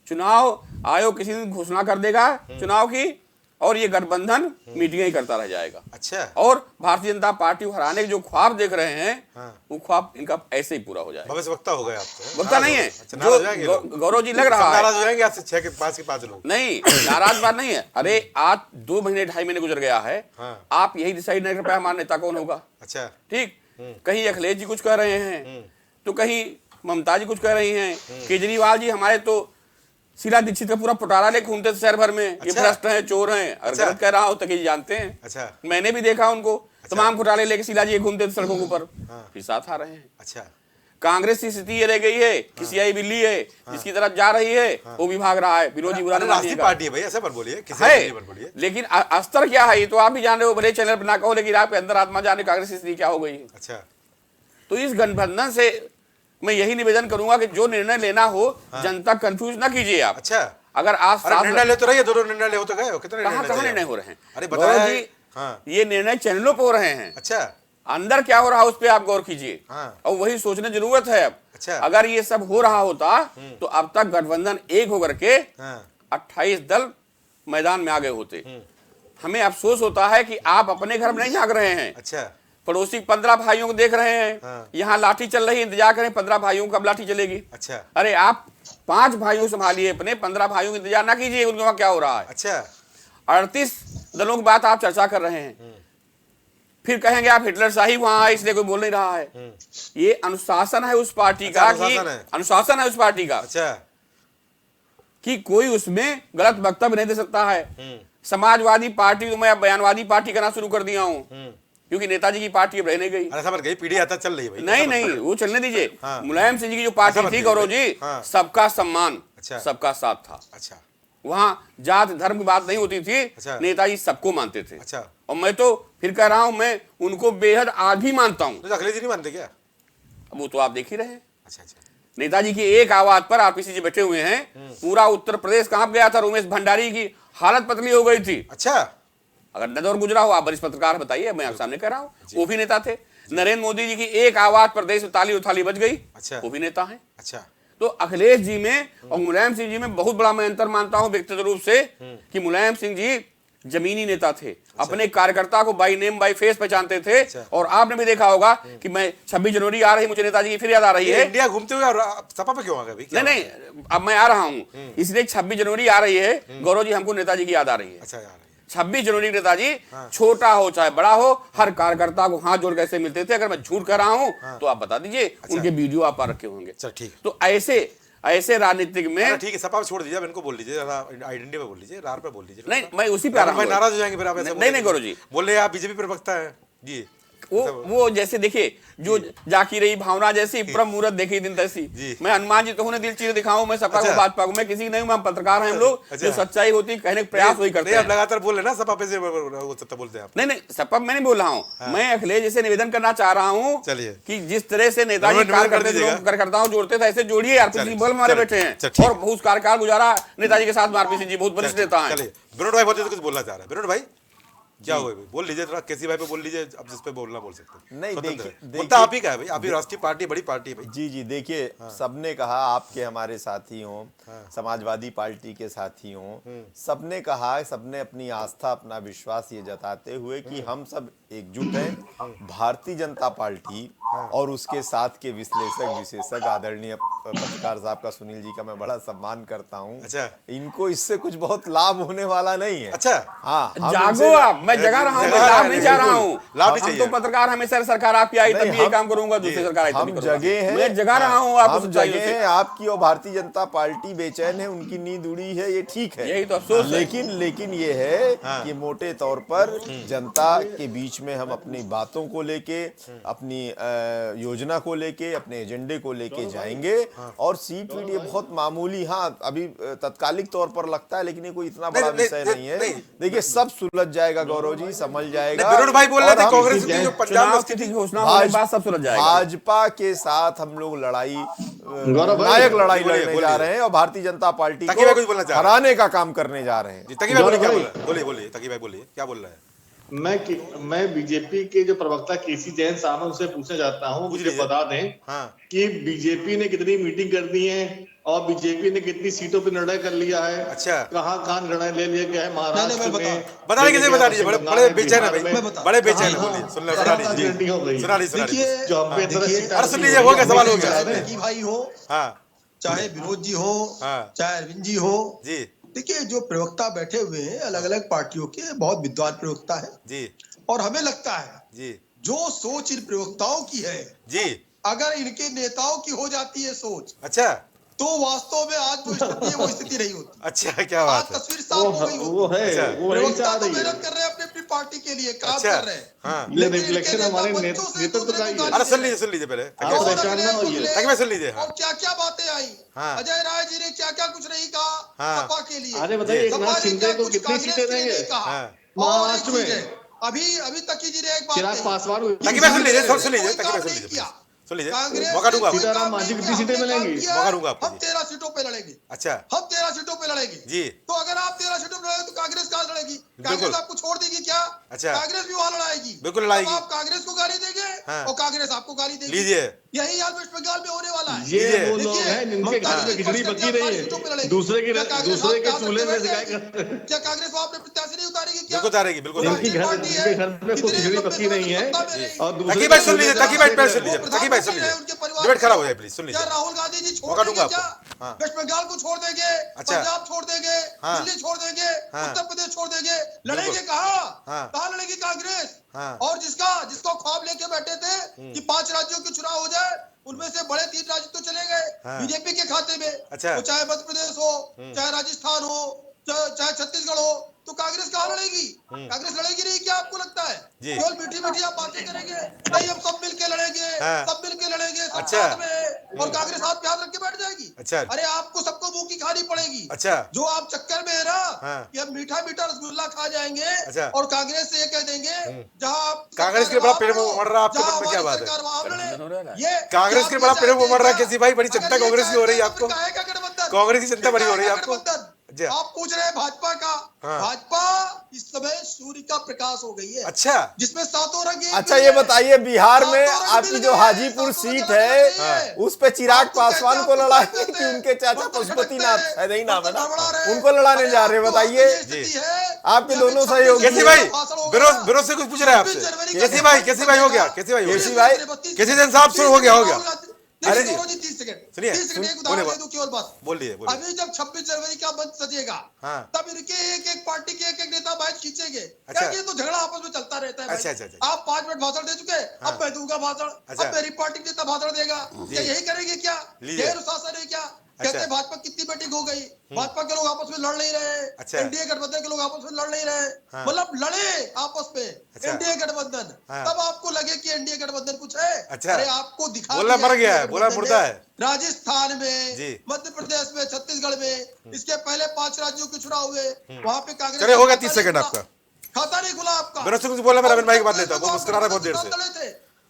चुनाव आयोग किसी दिन घोषणा कर देगा चुनाव की, और ये गठबंधन मीटिंग ही करता रह जाएगा। अच्छा। और भारतीय जनता पार्टी को हराने के जो ख्वाब देख रहे हैं, वो ख्वाब इनका ऐसे ही पूरा हो जाएगा। भविष्यवक्ता हो गए आप तो। वक्ता नहीं है। जो गौरव जी लग रहा है नाराज हो जाएंगे आपसे 6 के 5 के 5 लोग। नहीं, नाराज बात नहीं है। अरे आज 2 महीने 2.5 महीने गुजर गया है, आप यही डिसाइड नहीं कर पाए हमारा नेता कौन होगा। अच्छा। ठीक, कहीं अखिलेश जी कुछ कह रहे हैं, तो कहीं ममता जी कुछ कह रही हैं, केजरीवाल जी हमारे तो शीला दीक्षित का पूरा पटारा ले घूमते थे शहर भर में। ये भ्रष्ट हैं, चोर हैं। अगर गलत कह रहा हो तो कहीं जानते हैं। अच्छा। मैंने भी देखा उनको, तमाम घोटाले लेके शीला जी घूमते थे सड़कों के ऊपर, फिर साथ आ रहे हैं। अच्छा। कांग्रेस की स्थिति ये रह गई है कि सियाही बिल्ली है, जिसकी तरफ जा रही है वो भी भाग रहा है। विरोधी बुरा राष्ट्रीय पार्टी है भाई, ऐसा मत बोलिए, है। लेकिन अस्तर क्या है ये तो आप भी जान रहे हो, भले चैनल पर ना कहो, लेकिन आपके अंदर आत्मा जाने कांग्रेस की स्थिति क्या हो गई। अच्छा। तो इस गठबंधन से मैं यही निवेदन करूंगा कि जो निर्णय लेना हो जनता कंफ्यूज ना कीजिए आप। अच्छा। अगर आज निर्णय ले तो रहे, दोनों निर्णय ले होते गए, कितने निर्णय हो रहे हैं? अरे बताया जी, ये निर्णय चैनलों पे हो रहे हैं। अच्छा। अंदर क्या हो रहा है उस पर आप गौर कीजिए, और वही सोचने की जरूरत है अब। अच्छा। अगर ये सब हो रहा होता तो अब तक गठबंधन एक होकर के 28 दल मैदान में आ गए होते। हमें अफसोस होता है कि आप अपने घर में नहीं झांक रहे हैं। अच्छा। पड़ोसी 15 भाइयों को देख रहे हैं, हाँ। यहाँ लाठी चल रही है, इंतजार करें 15 भाइयों को कब लाठी चलेगी। अच्छा अरे आप 5 भाइयों संभालिए अपने, 15 भाइयों को इंतजार ना कीजिए उनके वहां क्या हो रहा है। अच्छा 38 दलों की बात आप चर्चा कर रहे हैं, फिर कहेंगे आप हिटलर शाही वहां है इसलिए कोई बोल नहीं रहा है। ये अनुशासन है उस पार्टी अच्छा, का अनुशासन कि है। अनुशासन है उस पार्टी का अच्छा कि कोई उसमें गलत वक्तव्य नहीं दे सकता है। समाजवादी पार्टी को मैं अब बयानवादी पार्टी करना शुरू कर दिया हूं, क्योंकि नेताजी की पार्टी अब रह नहीं गई। अरे समझ गई, पीढ़ी आता चल रही है भाई। नहीं नहीं वो चलने दीजिए। हाँ। मुलायम सिंह जी की जो पार्टी समझ थी गए गौरव भाई। जी, हाँ। सबका सम्मान, अच्छा। सबका साथ था। अच्छा वहां जात धर्म की बात नहीं होती थी। अच्छा। नेताजी सबको मानते थे। अच्छा और मैं तो फिर कह रहा हूं, मैं उनको बेहद आज भी मानता हूं। तो अखिलेश जी नहीं मानते क्या? वो तो आप देख ही रहे हैं। अच्छा अच्छा नेताजी की एक आवाज पर आरपीसी जी बैठे हुए हैं। पूरा उत्तर प्रदेश कहां गया था, रोमेश भंडारी की हालत पतली हो गई थी। अच्छा अगर नदौर गुजरा हो, आप वरिष्ठ पत्रकार बताइए, मैं आप सामने कह रहा हूं, वो भी नेता थे। नरेंद्र मोदी जी की एक आवाज पर देश में ताली उथाली बज गई, अच्छा। वो भी नेता हैं। अच्छा तो अखिलेश जी में और मुलायम सिंह जी में बहुत बड़ा मैं अंतर मानता हूं व्यक्तिगत रूप से, कि मुलायम सिंह जी जमीनी नेता थे, अपने कार्यकर्ता को बाई नेम बाई फेस पहचानते थे। और आपने भी देखा होगा कि मैं 26 जनवरी आ रही, मुझे नेताजी की फिर याद आ रही है। इंडिया घूमते हुए और सपा पे क्यों आ गए भाई? क्या नहीं नहीं अब मैं आ रहा हूं, इसलिए 26 जनवरी आ रही है गौरव जी, हमको नेताजी की याद आ रही है। अच्छा यार 26 जनवरी नेताजी छोटा हो चाहे बड़ा हो, हर कार्यकर्ता को हाथ जोड़ कैसे मिलते थे। अगर मैं झूठ कर रहा हूं तो आप बता दीजिए, उनके वीडियो आप रखे होंगे। चल ठीक। तो ऐसे राजनीतिक में ठीक है, सपा छोड़ दीजिए, अब इनको बोल लीजिए, आइडेंटिटी पे बोल लीजिए, रार पे बोल लीजिए। नहीं, मैं उसी पे आ रहा हूं। नाराज हो जाएंगे फिर आप ऐसे। नहीं गौरव जी, बोले आप बीजेपी प्रवक्ता है जी। वो जैसे देखिए, जो जाकी रही भावना जैसी परम मुहूर्त देखी दिन तैसी। मैं हनुमान जी तो होने दिल चीज दिखाऊं, मैं सपा को बात पाऊं, मैं किसी नहीं, मैं पत्रकार हैं हम लोग, जो सच्चाई होती कहने का प्रयास वही करते हैं। आप लगातार बोल रहे ना सपा पे से सत्ता बोलते हैं आप। नहीं सपा मैं नहीं बोल रहा हूं, मैं अखिलेश जैसे निवेदन करना चाह रहा हूं। चलिए कि जिस तरह से नेताजी कार्यकर्ताओं जोड़ते थे, ऐसे जोड़िए। आरपीसी बल हमारे बैठे हैं और बहुत कार्यकाल गुजारा नेताजी के साथ। आरपीसी जी बहुत वरिष्ठ नेता है। विनोद भाई बोलते तो कुछ बोलना चाह रहे हैं। विनोद भाई क्या हुआ भाई? बोल लीजिए थोड़ा, केसी भाई पे बोल लीजिए, अब जिस पे बोलना बोल सकते हैं। नहीं देखिए आप ही का है भाई, आप ही राष्ट्रीय पार्टी, बड़ी पार्टी है भाई। जी देखिए, सबने कहा, आपके हमारे साथी हों, समाजवादी पार्टी के साथी हों, सबने कहा, सबने अपनी आस्था अपना विश्वास ये जताते हुए कि हम सब एकजुट हैं। भारतीय जनता पार्टी और उसके साथ के विश्लेषक विशेषज्ञ आदरणीय पत्रकार साहब का, सुनील जी का मैं बड़ा सम्मान करता हूँ। अच्छा इनको इससे कुछ बहुत लाभ होने वाला नहीं है। अच्छा हाँ, जागो आप, मैं जगा रहा हूँ, मैं लाभ नहीं चाह रहा हूँ। लाभ नहीं हम चाहिए। तो पत्रकार हमेशा सरकार आपकी आई तब ये काम करूंगा, दूसरी सरकार आई तब हम जगे हैं, मैं जगा रहा हूँ आपको हम जगे हैं। आपकी और भारतीय जनता पार्टी बेचैन है, उनकी नींद उड़ी है, ये ठीक है, यही तो अफसोस है। लेकिन ये है कि मोटे तौर पर जनता के बीच में हम अपनी बातों को लेके, अपनी योजना को लेके, अपने एजेंडे को लेके जाएंगे। और सीट वीट ये बहुत मामूली, हाँ अभी तत्कालिक तौर पर लगता है, लेकिन ये कोई इतना बड़ा विषय नहीं है। देखिए सब सुलझ जाएगा गौरव जी, समझ जाएगा। विनोद भाई बोल रहे थे कांग्रेस की जो पंजाब में की घोषणा होने के बाद सब सुलझ जाएगा। भाजपा के साथ हम लोग लड़ाई, नायक लड़ाई लड़ने जा रहे हैं और भारतीय जनता पार्टी को हराने का काम करने जा रहे हैं। तकी भाई बोलिए, तकी भाई बोलिए, क्या बोल रहे हैं? मैं बीजेपी के जो प्रवक्ता केसी जैन साहब उनसे पूछना चाहता हूँ, मुझे बता दें कि बीजेपी ने कितनी मीटिंग कर दी है और बीजेपी ने कितनी सीटों पे निर्णय कर लिया है। अच्छा, कहाँ निर्णय ले लिया गया है? महाराष्ट्र में बताने कैसे बता दीजिए, बड़े बेचैन है भाई, बड़े बेचैन है। बोलिए, सुना लीजिए। जो हम पे अरे सुन लीजिए, हो गया, सवाल हो गया। की भाई हो, चाहे विनोद जी हो, चाहे अरविंद जी हो जी, देखिए जो प्रवक्ता बैठे हुए हैं अलग अलग पार्टियों के, बहुत विद्वान प्रवक्ता है जी। और हमें लगता है जी जो सोच इन प्रवक्ताओं की है जी, अगर इनके नेताओं की हो जाती है सोच, अच्छा, तो वास्तव में आज जो स्थिति है वो स्थिति नहीं होती। अच्छा, क्या बात है? तस्वीर साफ हो गई वो है, वो प्रवक्ता तो मेहनत कर रहे हैं अपनी पार्टी के लिए, काम कर रहे हैं। ये रिफ्लेक्शन हमारे नेतृत्व का ही है। अरे सुन लीजिए पहले, सुन लीजिए। और क्या क्या बातें आई, अजय राय जी ने क्या क्या कुछ नहीं कहा सपा के लिए। अरे बताइए, एक नाथ शिंदे को कितनी सीटें देंगे महाराष्ट्र में? अभी तकी जी ने एक बात चिराग पासवान सुन लीजिए, मौका दूंगा। सीताराम मांझी कितनी सीटें मिलेंगी? मौका दूंगा आपको। हम 13 सीटों पे लड़ेंगे। अच्छा, हम 13 सीटों पे लड़ेंगे जी। तो अगर आप 13 सीटों पे लड़ेंगे तो कांग्रेस कहां लड़ेगी? कांग्रेस आपको छोड़ देगी क्या? अच्छा। कांग्रेस भी वहां लड़ाएगी, बिल्कुल लड़ाएगी। आप कांग्रेस को गाली देंगे हाँ। और कांग्रेस आपको गाली देगी। लीजिए, यही हाल वेस्ट बंगाल में होने वाला है। ये वो देखिए, लोग हैं जिनके ममता घर जी में की खिचड़ी फर्स्ट पकी क्या नहीं सीटों पे लड़ेगी? है, दूसरे क्या कांग्रेस के आप चूल्हे में बैठ सिकाई जाएगी? करते हैं। क्या कांग्रेस वहां अपने प्रत्याशी नहीं उतारेगी क्या? बिल्कुल उतारेगी, बिल्कुल ये उतारेगी। जिनकी घर पार्टी है, जिनके घर में कोई इतने खिचड़ी लंबे पकी नहीं है सत्ता में रही। और दूसरे तकी के भाई सुन चूल्हे लीजिए, में तकी भाई आग पहले सेक सुन लीजिए, रहे तकी भाई सुन लीजिए, उनके परिवार डिबेट के खराब हो लोग। जाए प्लीज, सुन क्या लीजिए। राहुल गांधी जी छोड़ मौका देंगे दूंगा क्या? आपको। हाँ। वेस्ट बंगाल को छोड़ देंगे, अच्छा। पंजाब छोड़ देंगे, हाँ। दिल्ली छोड़ देंगे, हाँ। उत्तर प्रदेश छोड़ देंगे, लड़ेंगे बिल्कुल। कहाँ? हाँ। कहाँ लड़ेगी कांग्रेस? हाँ। और जिसको ख्वाब लेके बैठे थे कि 5 राज्यों के चुनाव हो जाए, उनमें से बड़े 3 राज्य तो चले गए हाँ। बीजेपी के खाते में। अच्छा। तो चाहे मध्य प्रदेश हो, चाहे राजस्थान हो, चाहे छत्तीसगढ़ हो, तो कांग्रेस कहाँ लड़ेगी? कांग्रेस लड़ेगी नहीं क्या आपको लगता है? जी। केवल मीठी मीठी आप बातें करेंगे, नहीं हम सब मिलके लड़ेंगे, हाँ। सब मिलके लड़ेंगे, सब अच्छा। साथ में, और कांग्रेस हाथ पे हाथ रख के बैठ जाएगी। अच्छा। अरे आपको सबको मुंह की खानी पड़ेगी। अच्छा। जो आप चक्कर में है ना हाँ। कि हम मीठा मीठा रसगुल्ला खा जाएंगे अच्छा। और कांग्रेस से ये कह देंगे जहाँ आप कांग्रेस के लिए बड़ा पेड़ उमड़ रहा है, आपके मन में क्या बात है? ये कांग्रेस के लिए बड़ा पेड़ उमड़ रहा है, कैसी भाई? बड़ी चिंता कांग्रेस की हो रही है आपको? कांग्रेस कांग्रेस की चिंता बड़ी हो रही है आपको? जी। आप पूछ रहे हैं भाजपा का। हाँ। भाजपा इस समय सूर्य का प्रकाश हो गई है, अच्छा। जिसमें सातों रंग एक अच्छा मिल ये गए। बताइए, बिहार में सातों रंग आपकी मिल जो गए, हाजीपुर सातों सीट रंग लड़ रही है, उस पे चिराग आप तो पासवान कहते को हैं, लड़ाएंगे आप कि उनके चाचा तो पशुपतिनाथ, खड़कते शायद यही नाम है ना, तो बड़बड़ा रहे हैं। उनको लड़ाने अरे जा रहे हैं, आपको बताइए। ये स्थिति है आपके कि दोनों अभी सहयोगी। 26 कैसी भाई? भाषण हो गया। विरोध से कुछ पूछ रहे हैं आपसे? 26 जनवरी का कैसी भाई, कैसी भाई हो गया? कैसी भाई हो कैसी गया? भाई? कैसी जन साहब सुन हो गया, हो गया। अरे अरे जी। 30 सेकंड, सुनिए, 30 सेकंड एक बोलिए, उदाहरण दे दूं केवल बस। बोलिए, बोलिए। अभी जब 26 जनवरी का मंच सजेगा, हाँ। तब इनके एक पार्टी के एक नेता बाइक खींचेंगे। अच्छा। क्या ये तो झगड़ा आपस में चलता रहता है भाई। अच्छा, अच्छा, अच्छा। आप 5 मिनट भाषण दे चुके, हाँ। अब मैं दूंगा भाषण, अच्छा। अब मेरी पार्टी के नेता भाषण देगा। क्या यही करेंगे क्या? लीजिए। ये अनुशासन है क्या? कहते हैं भाजपा कितनी मीटिंग हो गई, भाजपा के लोग आपस में लड़ नहीं रहे, अच्छा। एनडीए गठबंधन के लोग आपस में लड़ नहीं रहे, हाँ। मतलब लड़े आपस में अच्छा। एनडीए गठबंधन, हाँ। तब आपको लगे कि एनडीए गठबंधन कुछ है। अच्छा। अरे आपको दिखा बोला दिया मर गया है, एनडीए बोला गठबंधन मुर्दा ने। है। राजस्थान में, जी। मध्य प्रदेश में, छत्तीसगढ़ में, इसके पहले 5 राज्यों के चुनाव हुए, वहां पे कांग्रेस चलिए, हो गया खाता 30 नहीं सेकंड खुला। आपका। खाता नहीं खुला आपका। मेरे से कुछ बोला, मैं रविंद्र भाई की बात और लेता हूं, वो मुस्कुरा रहे बहुत देर से।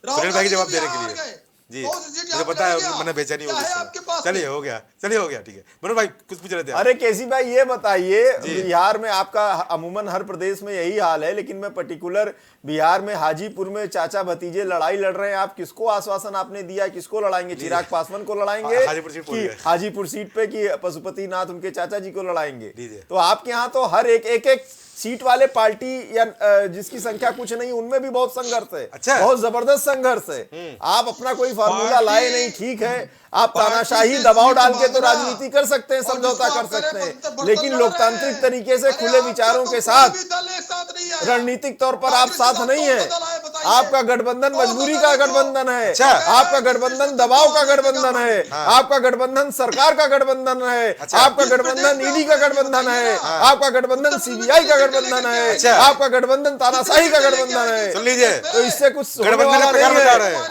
राहुल सुनील भाई की गांधी जवाब जी देने यहाँ के आ लिए। गए। जी, कौन सी सीट मुझे यहाँ पता पे है, लड़ गया? मैंने बेचैनी हो क्या है गई आपके पास चलिए, में? हो गया, चलिए, हो गया, ठीक है। मनोज भाई कुछ पूछ रहे थे आप? अरे केसी भाई ये बताइए, जी। बिहार में आपका अमूमन हर प्रदेश में यही हाल है, लेकिन मैं पर्टिकुलर बिहार में हाजीपुर में चाचा भतीजे लड़ाई लड़ रहे हैं, आप किसको आश्वासन आपने दिया, किसको लड़ाएंगे? चिराग पासवान को लड़ाएंगे हाजीपुर सीट बोल कि गए। हाजीपुर सीट पे कि पशुपतिनाथ उनके चाचा जी को लड़ाएंगे? लीजिए। तो आपके यहाँ तो हर एक सीट वाले पार्टी या जिसकी संख्या कुछ नहीं, उनमें भी बहुत संघर्ष है। अच्छा। बहुत जबरदस्त संघर्ष है। आप अपना कोई फार्मूला पार्टी- लाए नहीं, ठीक है, आप पार्टी तानाशाही से दबाव सीट डाल के तो मांगना राजनीति कर सकते हैं, और समझौता जिसको कर आप कह रहे सकते हैं, हैं, बर्तन लेकिन लड़ लोकतांत्रिक रहे हैं। तरीके से अरे खुले आपका विचारों तो के कोई साथ भी दल एक साथ नहीं आया। रणनीतिक तौर पर आप कांग्रेस के साथ साथ नहीं कौन है। सा दल है, बताइए। आपका गठबंधन कौन सा मजबूरी दल का है जो- गठबंधन है, अच्छा। आपका गठबंधन दबाव का गठबंधन है, आपका गठबंधन सरकार का गठबंधन है, आपका गठबंधन ईडी का गठबंधन है, आपका गठबंधन सीबीआई का गठबंधन है, अच्छा। आपका गठबंधन तानाशाही का गठबंधन है। सुन लीजिए, तो इससे कुछ होने गठबंधन वाला का प्रकार नहीं बता है। रहे हैं।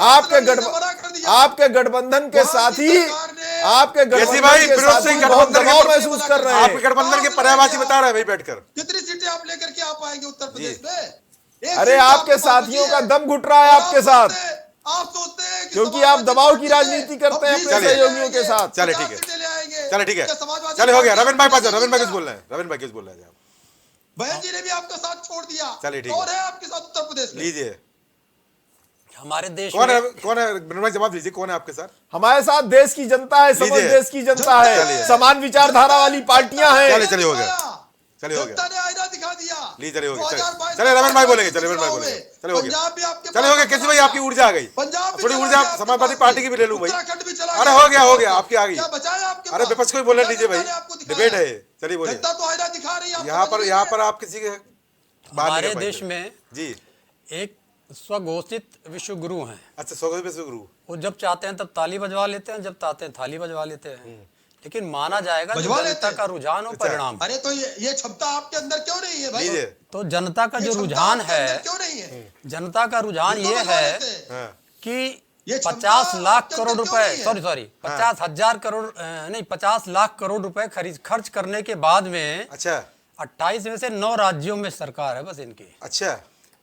आपके गठबंधन के साथ ही आपके कैसी गठबंधन भाई, के विरोध साथ से ही गठबंधन बहुत के दबाव पर- महसूस कर रहे आपके हैं। गठबंधन के पर्यायवाची बता रहे हैं भाई बैठकर। कितनी सीटें आप लेकर के आ पाएंगे उत्तर प्रदेश में? एक अरे सीट आपके पास साथियों बची का है। दम घुट रहा है आपके साथ, आप सोचते हैं कि क्योंकि आप समाजवादी दबाव की पार्टी राजनीति से करते हैं हम अपने 20 सहयोगियों के साथ। चले, 50 ठीक है। सीटें ले आएंगे। चले, ठीक है, क्या समाजवादी चले, हो गया। पार्टी रविंद्र भाई पास जाओ, क्या? रविंद्र भाई कुछ बोल रहे हैं, रविंद्र भाई कुछ बोल रहे हैं आप? बहन जी ने भी आपका साथ छोड़ दिया। चलिए, ठीक है। कौन है आपके साथ उत्तर प्रदेश में? लीजिए, हमारे देश कौन है? में कौन है? रविंद्र भाई जवाब दीजिए, कौन है आपके साथ? हमारे साथ देश की जनता है, समझ लीजिए। देश की जनता चलिए। है, समान विचारधारा वाली पार्टियां हैं। चलिए, चलिए, हो गया। चलिए, हो गया। जनता ने आईना दिखा दिया। लीजिए, चलिए, हो गया। 2022 चलिए, रविंद्र भाई बोलेंगे, चलिए, चुनाव रविंद्र भाई में बोलेंगे। चलिए, हो गया। पंजाब भी आपके चलिए, हो गया। पास कैसी भाई चला आपकी ऊर्जा आ गई, पंजाब भी थोड़ी चला ऊर्जा गया आपके समाजवादी पास पार्टी से। की भी ले लूं भाई। उत्तराखंड भी चला अरे गया। हो गया, हो गया, आपकी आ गई। क्या बचाया आपके अरे पास? विपक्ष को भी बोलने क्या दीजिए भाई, जनता ने आपको दिखाया? डिबेट है ये। चलिए, बोलिए। जनता तो आईना दिखा रही है आपको, यहाँ पर, समझ यहाँ लीजिए। पर आप किसी के बात नहीं हमारे कर पाएंगे। देश में जी, एक स्वघोषित विश्व गुरु हैं। अच्छा, स्वागत है गुरु। वो जब चाहते हैं तब ताली बजवा लेते हैं, जब चाहते हैं थाली बजवा लेते हैं, लेकिन माना जाएगा जो बजवा लेते जनता हैं। का रुझान हो अच्छा। परिणाम। अरे तो ये क्षमता आपके अंदर क्यों नहीं है भाई? लीजिए। तो जनता का ये जो क्षमता रुझान आपके अंदर है, क्यों नहीं है? जनता का रुझान इसको ये बजवा है लेते हैं। हाँ, कि ये क्षमता 50 लाख आपके करोड़ अंदर क्यों रुपए, नहीं है? सॉरी 50,000 करोड़ नहीं 50 लाख करोड़ रुपए खर्च करने के बाद में अच्छा, 28 में से 9 राज्यों में सरकार है बस इनकी। अच्छा,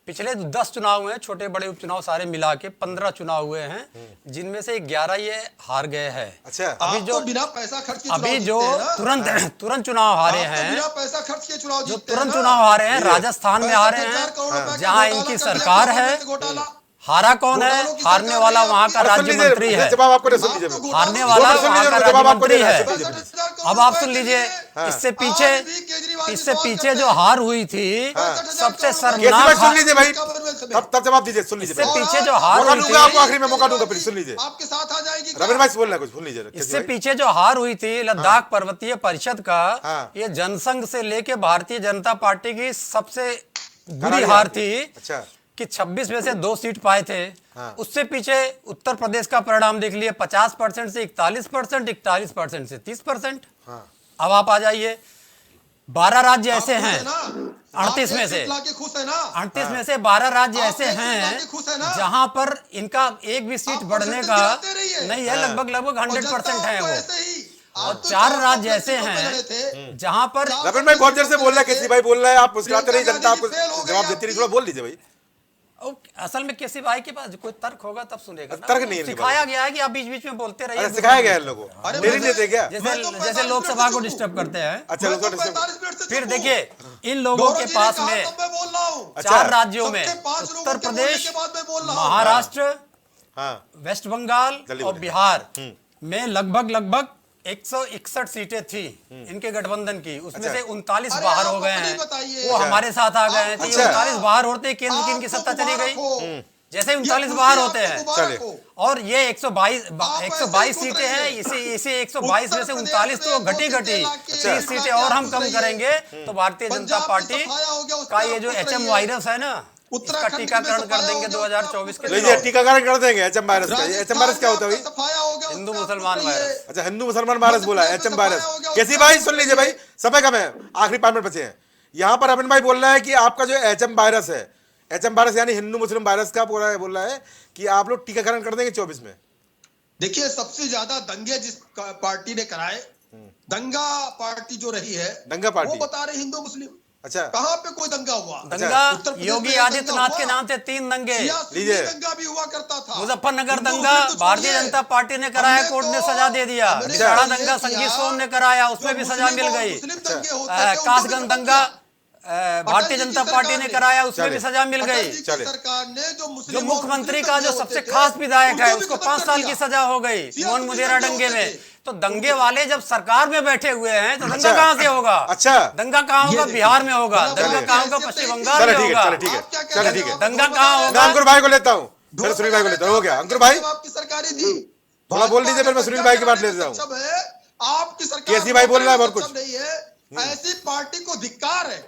पिछले 10 चुनाव हुए हैं, छोटे बड़े उपचुनाव सारे मिला के 15 चुनाव हुए हैं, जिनमें से 11 ये हार गए हैं। अच्छा, अभी जो बिना पैसा खर्च के अभी जो तुरंत चुनाव हारे हैं, बिना पैसा खर्च के चुनाव जो तुरंत चुनाव हारे हैं, राजस्थान में हारे हैं, जहां इनकी सरकार है। हारा कौन है? हारने वाला वहां का राज्य मंत्री है। जवाब आपको सुन लीजिए, हारने वाला वहां का राज्य मंत्री है। अब आप सुन लीजिए, इससे पीछे जो हार हुई थी, सबसे शर्मनाक। सुन लीजिए भाई, तब जवाब दीजिए, सुन लीजिए। इससे पीछे जो हार हुई थी, आपको आखिरी में मौका दूंगा, फिर सुन लीजिए। आपके साथ आ जाएगी। रविंद्र भाई बोलना कुछ, सुन लीजिए। इससे पीछे जो हार हुई थी लद्दाख पर्वतीय परिषद का, ये जनसंघ से लेके भारतीय जनता पार्टी की सबसे बुरी हार थी। अच्छा, कि 26 में से 2 सीट पाए थे। उससे पीछे उत्तर प्रदेश का परिणाम देख लिए, 50% से 41%, 41% से 30%। अब आप आ जाइए, 12 राज्य ऐसे हैं, 38 में से 38 में से 12 राज्य ऐसे हैं जहां पर इनका एक भी सीट बढ़ने का नहीं है, लगभग 100% है वो। और 4 राज्य ऐसे हैं जहां पर रविंद्र भाई बहुत देर से बोल रहा है, केसी भाई बोल रहा है, आप मुस्कुराते रहिए, जनता आपको जवाब देती रही, थोड़ा बोल लीजिए भाई। असल में केसी भाई के पास कोई तर्क होगा तब सुनेगा। तर्क नहीं है, सिखाया गया है कि आप बीच बीच में बोलते रहिए। सिखाया गया है लोगों को, डेली देते क्या? जैसे लोकसभा को डिस्टर्ब करते हैं। अच्छा, फिर देखिए, इन लोगों के पास में 4 राज्यों में उत्तर प्रदेश, महाराष्ट्र, वेस्ट बंगाल और बिहार में लगभग 161 सीटें थी इनके गठबंधन की। उसमें से 39 बाहर हो गए हैं, वो हमारे साथ आ गए हैं। 39 बाहर होते केंद्र की इनकी सत्ता चली गई। जैसे 39 बाहर होते हैं, और ये 122 सीटें हैं, इसी 122 में से 39 तो घटी 30 सीटें और हम कम करेंगे तो भारतीय जनता पार्टी का ये जो HM वायरस है ना, इसका टीकाकरण कर देंगे 2024 के लिए। टीकाकरण कर देंगे HM वायरस का। HM वायरस क्या होता है भाई? हिंदू मुसलमान वायरस। अच्छा, हिंदू मुसलमान वायरस बोला है, HM वायरस। कैसी भाई सुन लीजिए भाई, समय कम है, आखिरी 5 मिनट बचे हैं। यहाँ पर अरविंद भाई बोल रहा है कि आपका जो HM वायरस है, HM वायरस यानी हिंदू मुस्लिम वायरस का बोल रहा है कि आप लोग टीकाकरण कर देंगे 24 में। देखिए, सबसे ज्यादा दंगे जिस पार्टी ने कराए, दंगा पार्टी जो रही है, दंगा पार्टी, वो बता रहे हिंदू मुस्लिम। अच्छा, कहाँ पे कोई दंगा हुआ? दंगा योगी आदित्यनाथ के नाम से 3 दंगे। लीजिए, दंगा भी हुआ करता था। मुजफ्फरनगर दंगा भारतीय जनता पार्टी ने कराया, कोर्ट ने सजा दे दिया। बड़ा दंगा संगीत सोम ने कराया, उसमें भी सजा मिल गई। कासगंज दंगा भारतीय जनता पार्टी ने कराया, उसमें भी सजा मिल गई। सरकार ने जो मुख्यमंत्री का जो सबसे खास विधायक है, उसको 5 साल की सजा हो गई मोहन मुदेरा दंगे में। तो दंगे वाले जब सरकार में बैठे हुए हैं तो दंगा कहां से होगा? अच्छा, दंगा कहां होगा? बिहार में होगा। दंगा कहां होगा? पश्चिम बंगाल में होगा। चलो ठीक है, दंगा कहां होगा? अंकुर भाई को लेता हूँ, फिर सुनील भाई को लेता हूँ। हो गया अंकुर भाई, आपकी सरकारी थी, थोड़ा बोल दीजिए, फिर मैं सुनील भाई की बात ले लेता हूँ। आपकी सरकार केसी भाई बोल रहा है बहुत कुछ नहीं है। ऐसी पार्टी को धिक्कार है,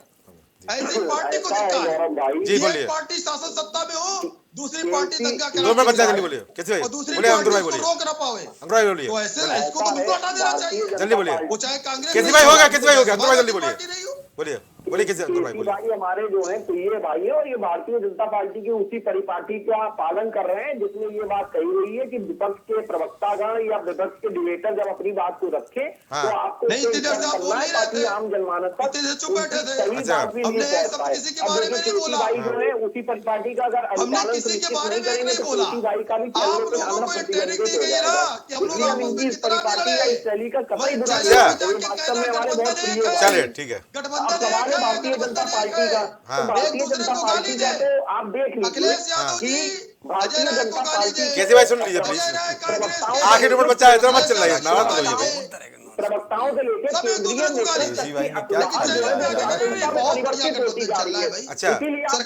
ऐसी पार्टी को धिक्कार है। जी बोलिए। पार्टी शासन सत्ता में हो, दूसरी पार्टी दंगा दो मिनट बच्चा, जल्दी बोलिए। कैसे भाई बोलिए? अंकुर भाई बोलिए। रोक ना पावे, अंकुर भाई बोलिए, तो ऐसे इसको तो बिल्कुल हटा देना चाहिए। जल्दी बोलिए। वो चाहे कांग्रेस, कैसी भाई हो गया, कैसी भाई हो गया? अंकुर भाई जल्दी बोलिए, बोलिए बोलिए कैसे? अंकुर भाई बोलिए। भाई हमारे जो है प्रिय भाई है, और ये भारतीय जनता पार्टी की उसी परिपाटी का पालन कर रहे हैं जिसमें ये बात कही हुई है कि विपक्ष के प्रवक्तागण या विपक्ष के डिबेटर जब अपनी बात को रखे तो आपको ताकि आम जनमानस तक सही बात भी नहीं पहुंच पाए। भाई जो है उसी परिपाटी का अगर अनुपालन सुनिश्चित नहीं करेंगे तो केसी भाई का भी चलने पे आना प्रतिबंधित हो जाएगा। इसलिए हम इनकी इस परिपाटी का, इस शैली का कतई बुरा नहीं मानते, वास्तव में हमारे बहुत प्रिय। चलिए ठीक है, अब सवाल है भारतीय जनता पार्टी का, तो भारतीय जनता पार्टी का तो आप देख लीजिए कि भारतीय जनता पार्टी। कैसे भाई सुन लीजिए प्लीज, आखिरी नंबर बच्चा है, तो मत चल रही है, नाराज मत होइए। प्रवक्ताओं से लेकर केंद्रीय नेतृत्व परिवर्तित होती जा रही है। अच्छा, इसीलिए आप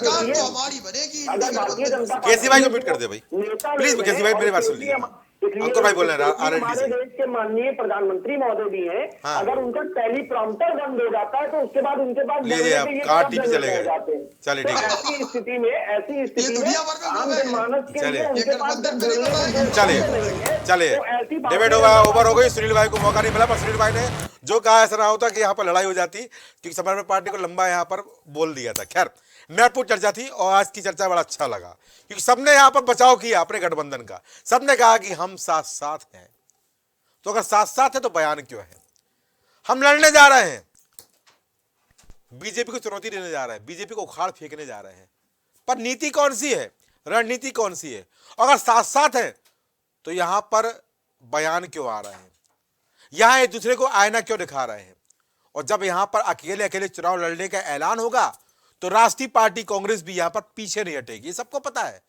देखिए, अगर भारतीय जनता केसी भाई को म्यूट कर दे भाई प्लीज। केसी भाई मेरी बात सुन लीजिए, अंकुर भाई बोल रहे हैं हमारे देश के माननीय प्रधानमंत्री महोदय भी हैं। अगर उनका टेलीप्रॉम्प्टर बंद हो जाता है तो उसके बाद उनके पास लीजिए आप कहाँ टीवी चले गए। चलिए ठीक है, ऐसी स्थिति में आम जनमानस के लिए उनके पास चलिए डिबेट ओवर हो गई। सुनील भाई को मौका नहीं मिला, पर सुनील भाई ने जो कहा ऐसा ना होता कि यहाँ पर लड़ाई हो जाती, क्योंकि समाजवादी पार्टी को लंबा यहाँ पर बोल दिया था। खैर महत्वपूर्ण चर्चा थी और आज की चर्चा बड़ा अच्छा लगा, क्योंकि सबने यहाँ पर बचाव किया अपने गठबंधन का। सबने कहा कि हम साथ साथ हैं, तो अगर साथ साथ है तो बयान क्यों है? हम लड़ने जा रहे हैं, बीजेपी को चुनौती देने जा रहे हैं, बीजेपी को उखाड़ फेंकने जा रहे हैं, पर नीति कौन सी है, रणनीति कौन सी है, अगर साथ साथ है तो यहां पर बयान क्यों आ रहे हैं, यहां एक दूसरे को आईना क्यों दिखा रहे हैं। और जब यहां पर अकेले अकेले चुनाव लड़ने का ऐलान होगा तो राष्ट्रीय पार्टी कांग्रेस भी यहां पर पीछे नहीं हटेगी, ये सबको पता है।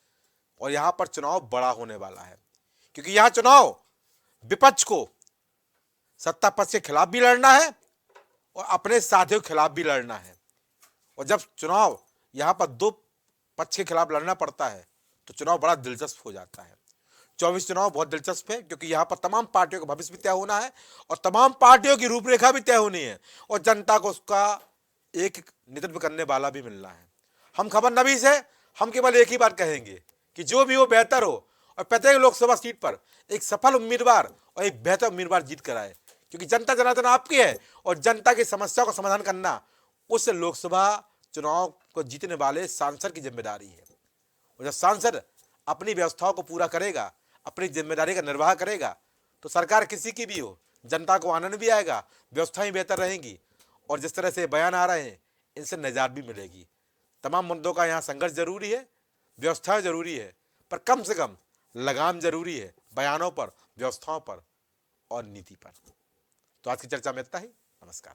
और यहां पर चुनाव बड़ा होने वाला है, क्योंकि यहां चुनाव विपक्ष को सत्ता पक्ष के खिलाफ भी लड़ना है और अपने साथियों के खिलाफ भी लड़ना है। और जब चुनाव यहां पर दो पक्ष के खिलाफ लड़ना पड़ता है तो चुनाव बड़ा दिलचस्प हो जाता है। 24 चुनाव बहुत दिलचस्प है, क्योंकि यहां पर तमाम पार्टियों का भविष्य भी तय होना है और तमाम पार्टियों की रूपरेखा भी तय होनी है और जनता को उसका एक नेतृत्व करने वाला भी मिलना है। हम खबरनवीस है, हम केवल एक ही बात कहेंगे कि जो भी हो बेहतर हो और प्रत्येक लोकसभा सीट पर एक सफल उम्मीदवार और एक बेहतर उम्मीदवार जीत कर आए, क्योंकि जनता जनार्दन आपकी है और जनता की समस्याओं का समाधान करना उस लोकसभा चुनाव को जीतने वाले सांसद की जिम्मेदारी है। और जब सांसद अपनी व्यवस्थाओं को पूरा करेगा, अपनी जिम्मेदारी का निर्वाह करेगा, तो सरकार किसी की भी हो, जनता को आनंद भी आएगा, व्यवस्थाएं बेहतर रहेंगी और जिस तरह से बयान आ रहे हैं इनसे निजात भी मिलेगी। तमाम मुद्दों का यहाँ संघर्ष जरूरी है, व्यवस्था जरूरी है, पर कम से कम लगाम जरूरी है बयानों पर, व्यवस्थाओं पर और नीति पर। तो आज की चर्चा में इतना ही। नमस्कार।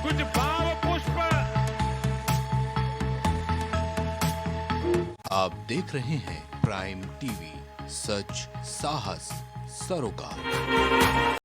कुछ भाव पुष्प। आप देख रहे हैं प्राइम टीवी, सच साहस सरोकार।